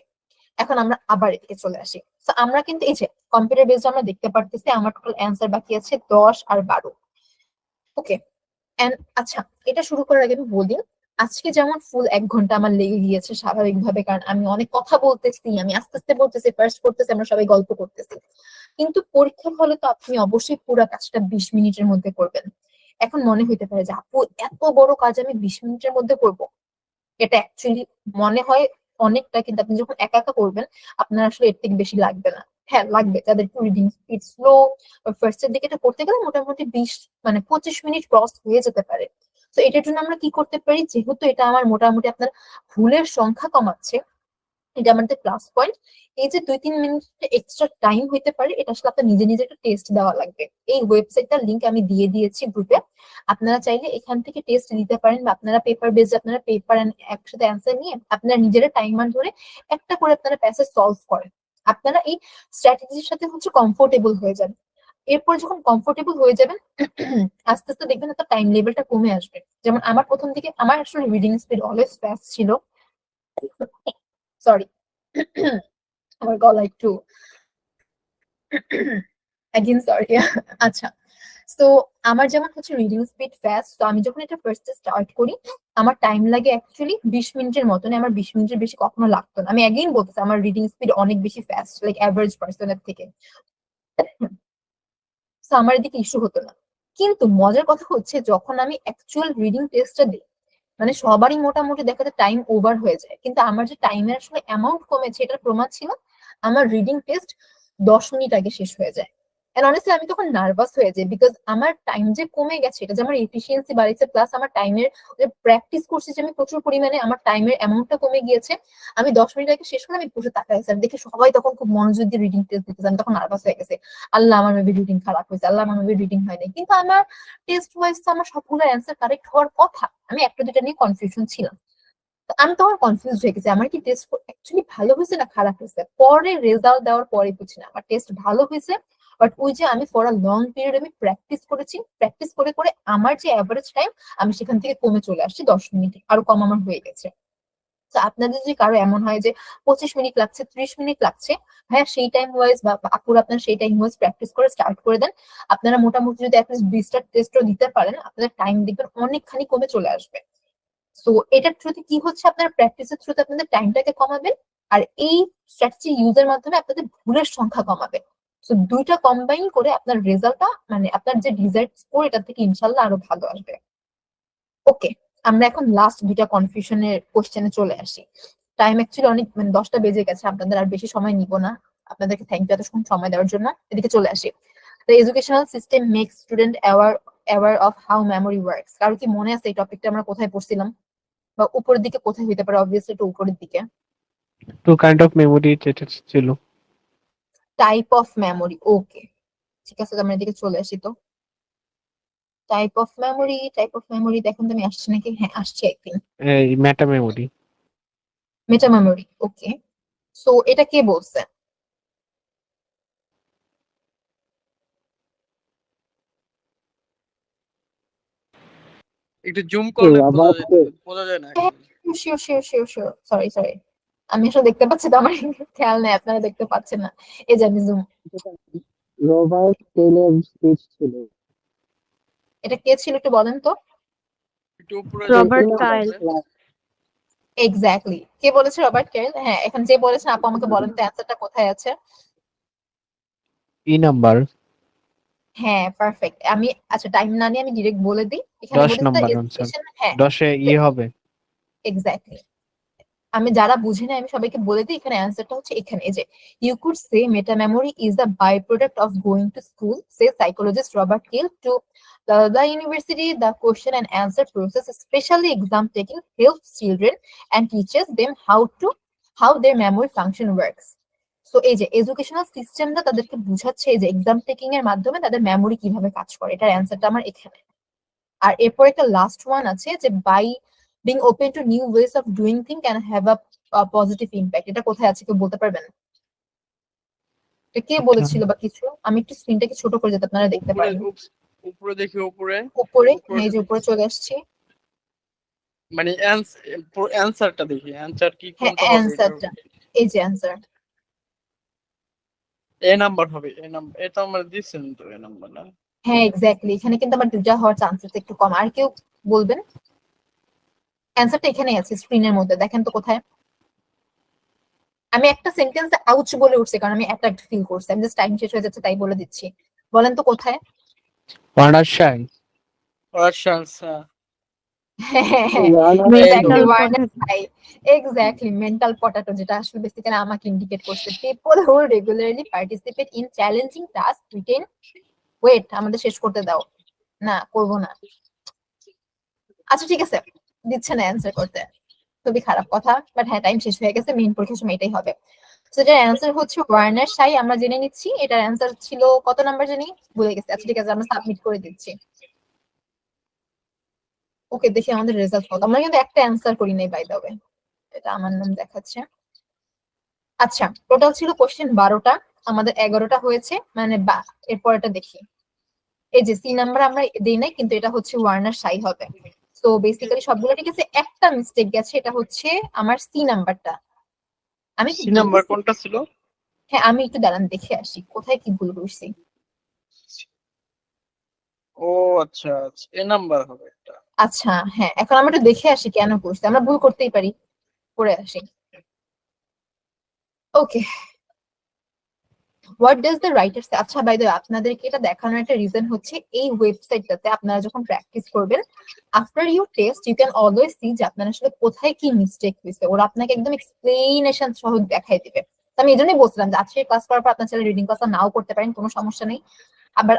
এখন আমরা আবার এদিকে চলে আসি। তো আমরা কিন্তু এই যে কম্পিউটার বেসড আমরা দেখতে পারতেছি আমার টোটাল অ্যান্সার বাকি আছে 10 আর 12। ওকে, এন্ড আচ্ছা, এটা শুরু করার আগে আমি বলি, আজকে যেমন ফুল 1 ঘন্টা আমার লেগে গিয়েছে স্বাভাবিকভাবে, কারণ আমি অনেক কথা বলতেছি, আমি আস্তে আস্তে বলতেছি, ফার্স্ট করতেছি, আমরা সবাই গল্প করতেছি। কিন্তু পরীক্ষার হলে তো আপনি অবশ্যই পুরো কাজটা 20 মিনিটের মধ্যে করবেন। এখন মনে হইতে পারে যে আপু এত বড় কাজ আমি 20 মিনিটের মধ্যে করব, এটা অ্যাকচুয়ালি মনে হয় অনেকটা, কিন্তু আপনি যখন একা একা করবেন আপনার আসলে এর থেকে বেশি লাগবে না। হ্যাঁ লাগবে, তাদের একটু রিডিং স্পিড স্লো, ফার্স্ট এর দিকে এটা করতে গেলে মোটামুটি 20 মানে 25 মিনিট ক্রস হয়ে যেতে পারে। তো এটার জন্য আমরা কি করতে পারি, যেহেতু এটা আমার মোটামুটি আপনার ভুলের সংখ্যা কমাচ্ছে, এটা আমাদের প্লাস পয়েন্ট। এই যে 2-3 মিনিট এক্সট্রা টাইম হইতে পারে, এটা আসলে আপনার নিজে নিজে একটা টেস্ট দেওয়া লাগবে। এই ওয়েবসাইটটার লিংক আমি দিয়ে দিয়েছি গ্রুপে, আপনারা চাইলে এখান থেকে টেস্ট দিতে পারেন, বা আপনারা পেপার বেস, আপনারা পেপার একসাথে অ্যান্সার নিয়ে আপনারা নিজেরা টাইমার ধরে একটা করে আপনারা প্যাসেজ সলভ করেন। আপনারা এই স্ট্র্যাটেজির সাথে হচ্ছে কমফোর্টেবল হয়ে যাবেন। এরপর যখন কমফোর্টেবল হয়ে যাবেন আস্তে আস্তে দেখবেন আপনার টাইম লেভেলটা কমে আসবে। যেমন আমার প্রথম দিকে আমার আসলে রিডিং স্পিড অলওয়েজ ফাস্ট ছিল, সরি আমার গলা একটু অ্যাগেন সরি। আচ্ছা, তো আমার যেমন হচ্ছে রিডিং স্পিড ফাস্ট, তো আমি যখন এটা ফার্স্টে স্টার্ট করি আমার টাইম লাগে অ্যাকচুয়ালি 20 মিনিটের মতন, আমার 20 মিনিটের বেশি কখনো লাগতো না। আমি অ্যাগেইন বলতেছি আমার রিডিং স্পিড অনেক বেশি ফাস্ট, লাইক অ্যাভারেজ পার্সনের থেকে, তো আমার এদিকে ইস্যু হতো না। কিন্তু মজার কথা হচ্ছে যখন আমি অ্যাকচুয়াল রিডিং টেস্টটা দিই, মানে সবারই মোটামুটি দেখা যায় টাইম ওভার হয়ে যায়, কিন্তু আমার যে টাইমের আসলে অ্যামাউন্ট কমেছে এটার প্রমাণ ছিল আমার রিডিং টেস্ট 10 মিনিট আগে শেষ হয়ে যায়। এন্ড অনেস্টলি আমি তখন নার্ভাস হয়ে যাই, বিকজ আমার টাইম যে কমে গেছে এটা যে আমার এফিসিয়েন্সি বাড়িয়েছে, প্লাস আমার টাইমের যে প্র্যাকটিস করছি যে আমি প্রচুর পরিমাণে, আমার টাইমের অ্যামাউন্টটা কমে গিয়েছে। আমি 10 মিনিট আগে শেষ করে আমি বসে তাকাই স্যার দেখে সবাই তখন খুব মনোযোগ দিয়ে রিডিং টেস্ট দিতেছে, আমি তখন নার্ভাস হয়ে গেছে, আল্লাহ আমার মেবি রিডিং খারাপ হয়েছে, আল্লাহ আমার মেবি রিডিং হয় নাই। কিন্তু আমার টেস্ট ওয়াইজ তো আমার সবগুলো অ্যান্সার কারেক্ট হওয়ার কথা, আমি একটা দুটা নিয়ে কনফিউশন ছিলাম। তো আমি তখন কনফিউজ হয়ে গেছি আমার কি টেস্ট অ্যাকচুয়ালি ভালো হয়েছে না খারাপ হয়েছে। পরে রেজাল্ট দেওয়ার পরে বুঝছি না আমার টেস্ট ভালো হয়েছে, বাট ওই যে আমি ফর আ লং পিরিয়ড আমি প্র্যাকটিস করেছি, প্র্যাকটিস করে করে আমার যে অ্যাভারেজ টাইম আমি সেখান থেকে কমে চলে আসছি 10 মিনিটে, আরো কম আমার হয়ে গেছে। তো আপনাদের যদি কারো এমন হয় যে 25 মিনিট লাগছে, 30 মিনিট লাগছে, হ্যাঁ সেই টাইম ওয়াইজ বা আপুরা আপনার সেই টাইম ওয়াইজ প্র্যাকটিস করে স্টার্ট করে দেন। আপনারা মোটামুটি যদি অ্যাটলিস্ট 20টা টেস্টও দিতে পারেন আপনাদের টাইম দেখবেন অনেকখানি কমে চলে আসবে। সো এটার থ্রুতে কি হচ্ছে, আপনার প্র্যাকটিসের থ্রুতে আপনাদের টাইমটাকে কমাবেন, আর এই স্ট্র্যাটেজি ইউজের মাধ্যমে আপনাদের ভুলের সংখ্যা কমাবে। সো দুইটা কম্বাইন করে আপনার রেজাল্টটা, মানে আপনার যে ডিজায়ার্ড স্কোর এটা থেকে ইনশাল্লাহ আরো ভালো আসবে। ওকে, আমরা এখন লাস্ট দুইটা কনফিউশনের কোশ্চেনে চলে আসি। টাইম অ্যাকচুয়ালি অনেক, মানে 10টা বেজে গেছে, আপনাদের আর বেশি সময় নিব না। আপনাদেরকে থ্যাংক ইউ এতক্ষণ সময় দেওয়ার জন্য। এদিকে চলে আসি, the educational system makes student aware of how memory works. কারো কি মনে আছে এই টপিকটা আমরা কোথায় পড়ছিলাম, বা উপরের দিকে কোথায় হইতে পারে? অবভিয়াসলি একটু উপরের দিকে। টু কাইন্ড অফ মেমোরি যেটা ছিল। টাইপ অফ মেমোরি, ওকে ঠিক আছে, তো আমরা এদিকে চলে আসি। তো টাইপ অফ মেমোরি দেখুন তুমি আসছে নাকি, হ্যাঁ আসছে একদিন। এই মেটা মেমোরি। মেটা মেমোরি, ওকে। সো এটা কে বলছে? একটু জুম করলে বোঝা যায় না। Sure sure sure sure, sorry sorry, আমি আসলে দেখতে পাচ্ছি তো, আমার খেয়াল নেই আপনারা দেখতে পাচ্ছেন না। এই যে আমি জুম, রবার্ট টেইলর স্পিচ ছিল। এটা কে ছিল একটু বলেন তো? একটু উপরে রবার্ট কাইল। এক্স্যাক্টলি, কে বলেছে? রবার্ট কেল। হ্যাঁ, এখন যে বলেছেন আপু আমাকে বলেন তো অ্যান্সারটা কোথায় আছে। E number. হ্যাঁ পারফেক্ট। আমি আচ্ছা টাইম না নিয়ে আমি ডিরেক্ট বলে দিই, এখানে 10 বলেছে নাম্বার আনসার। এডুকেশন, হ্যাঁ 10-এ ই হবে। এক্স্যাক্টলি। আমি যারা বুঝি না আমি সবাইকে বলে দিই, এখানে অ্যান্সারটা হচ্ছে এখানে, এই যে you could say meta memory is the by product of going to school, say psychologist Robert Kail to the university. The question and answer process, especially exam taking, helps children and teaches them how their memory function works. So এই যে এডুকেশনাল সিস্টেমটা তাদেরকে বুঝাচ্ছে এই যে এক্সাম টেকিং এর মাধ্যমে তাদের মেমোরি কিভাবে কাজ করে, এটার অ্যান্সারটা আমার এখানে। আর এরপর একটা লাস্ট ওয়ান আছে যে by being open to new ways of doing things can have a positive impact. এটা কোথায় আছে কেউ বলতে পারবেন? এটা কে বলেছিল বা কিছু? আমি একটু স্ক্রিনটাকে ছোট করে যাতে আপনারা দেখতে উপরে পারেন। উপরে দেখি, উপরে উপরে, হ্যাঁ এই যে উপরে চলে আসছি। মানে অ্যান্সারটা দেখি, অ্যান্সার কি হ্যাঁ কোনটা হবে? অ্যান্সারটা, এই যে অ্যান্সার এ নাম্বার হবে, এ নাম্বার। এটা আমরা দিছেন তো এ নাম্বার না? হ্যাঁ এক্স্যাক্টলি, এখানে কিন্তু আমার দুটা হওয়ার চান্সেস একটু কম। আর কেউ বলবেন? অ্যান্সারটা এখানেই আছে স্ক্রিনের মধ্যে, দেখেন তো কোথায়। আমি একটা সেন্টেন্সে আউচ বলে উঠছি কারণ আমি অ্যাটাকড ফিল করছি, আমি জাস্ট টাইম শেষ হয়ে যাচ্ছে তাই বলে দিচ্ছি। বলেন তো কোথায়? ওয়ান্ডারশাই। আচ্ছা Mental potato. Exactly, mental potato, যেটা আসলে বেসিক্যালি আমাকে ইন্ডিকেট করছে। People who regularly participate in challenging task retain, wait আমাদের শেষ করতে দাও, না করব না। আচ্ছা ঠিক আছে, দিচ্ছে না অ্যান্সার করতে। খুবই খারাপ কথা, বাট হ্যাঁ টাইম শেষ হয়ে গেছে, মেইন পরীক্ষার সময় এটাই হবে। সো এটার অ্যান্সার হচ্ছে ওয়ার্নার শাই, আমরা জেনে নিচ্ছি। এটার অ্যান্সার ছিল কত নাম্বার জানি, ভুলে গেছি। আচ্ছা ঠিক আছে, আমরা সাবমিট করে দিচ্ছি। ওকে, দেখি আমাদের রেজাল্ট কত। আমরা কিন্তু একটা অ্যান্সার করি নাই বাই দ্য ওয়ে, এটা আমার নাম দেখাচ্ছে। আচ্ছা, টোটাল ছিল কোশ্চেন 12টা, আমাদের 11টা হয়েছে, মানে এরপর এটা দেখি। এই যে সি নাম্বার আমরা দেই নাই, কিন্তু এটা হচ্ছে ওয়ার্নার শাই হবে। সো বেসিক্যালি সবগুলো ঠিক আছে, একটা মিস্টেক গেছে, এটা হচ্ছে আমার সি নাম্বারটা। আমি কি সি নাম্বার কোনটা ছিল? হ্যাঁ, আমি একটু দাঁড়ান দেখে আসি কোথায় কি ভুল করছি। ও আচ্ছা আচ্ছা, এ নাম্বার হবে এটা। আচ্ছা হ্যাঁ, এখন আমরা একটু দেখে আসি কেন করছি, আমরা ভুল করতেই পারি, করে আসি। ওকে, হোয়াট ডাজ দ্য রাইটার সে। আচ্ছা বাই দ্য ওয়ে, আপনাদেরকে এটা দেখানোর একটা রিজন হচ্ছে এই ওয়েবসাইটটাতে আপনারা যখন প্র্যাকটিস করবেন, after you test you can always see যে আপনার আসলে কোথায় কি মিস্টেক হয়েছে, ওরা আপনাকে একদম এক্সপ্লেনেশন সহ দেখাই দিবে। তো আমি এই জন্যই বলছিলাম যে আজকে ক্লাস করার পর আপনার ছেলে রিডিং ক্লাসটা নাও করতে পারেন, কোনো সমস্যা নেই। আবার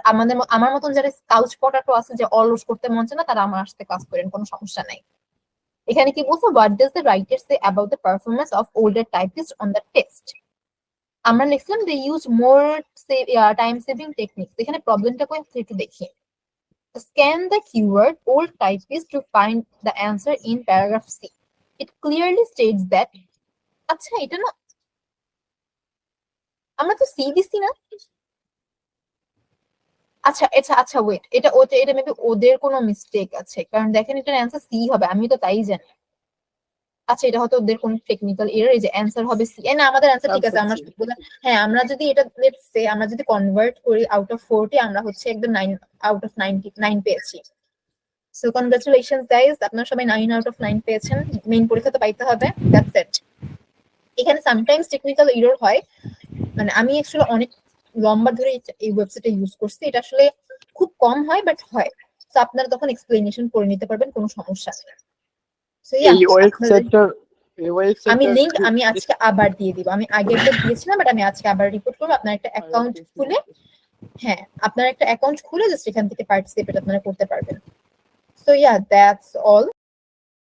আমার মতন যারা কাউচ পটাটো আছে, যে অলস করতে মন চায় না, তারা আমার সাথে ক্লাস করেন, কোনো সমস্যা নাই। এখানে কি বলছে, what does the writer say about the performance of older typist on the test. আমরা লিখলাম they use more time saving techniques. এখানে প্রবলেমটা কোথায় একটু দেখি। Scan the keyword old typist to find the answer in paragraph C. It clearly states that. আচ্ছা এটা না, আমরা তো সি দিছি না। আচ্ছা আচ্ছা আচ্ছা ওয়েট, এটা মেবি ওদের কোনো মিস্টেক আছে, কারণ দেখেন এটার অ্যান্সার সি হবে, আমি তো তাই জানি। আচ্ছা এটা হয়তো ওদের কোনো টেকনিক্যাল এরর, এই যে অ্যান্সার হবে সি। না আমাদের অ্যান্সার ঠিক আছে, আমরা হ্যাঁ আমরা যদি এটা লেটস সে আমরা যদি কনভার্ট করি আউট অফ 40, আমরা হচ্ছে একদম 9 আউট অফ 9 পেয়েছি। সো কনগ্রাচুলেশনস গাইস, আপনারা সবাই 9 আউট অফ 9 পেয়েছেন। মেইন পরীক্ষা তো পাইতে হবে, দ্যাটস ইট। এখানে সামটাইমস টেকনিক্যাল এরর হয়, মানে আমি অ্যাকচুয়ালি অনেক লম্বা ধরে এই ওয়েবসাইটে ইউজ করছি, এটা আসলে খুব কম হয় বাট হয়। তো আপনারা তখন এক্সপ্লেনেশন করে নিতে পারবেন, কোনো সমস্যা নেই। সো এই ওয়েবসাইটটার আমি লিংক আমি আজকে আবার দিয়ে দিব, আমি আগে একবার দিয়েছিলাম বাট আমি আজকে আবার রিপোর্ট করবো। আপনার একটা অ্যাকাউন্ট খুলে, হ্যাঁ আপনার একটা অ্যাকাউন্ট খুলে জাস্ট এখান থেকে পার্টিসিপেট আপনারা করতে পারবেন। So that's all.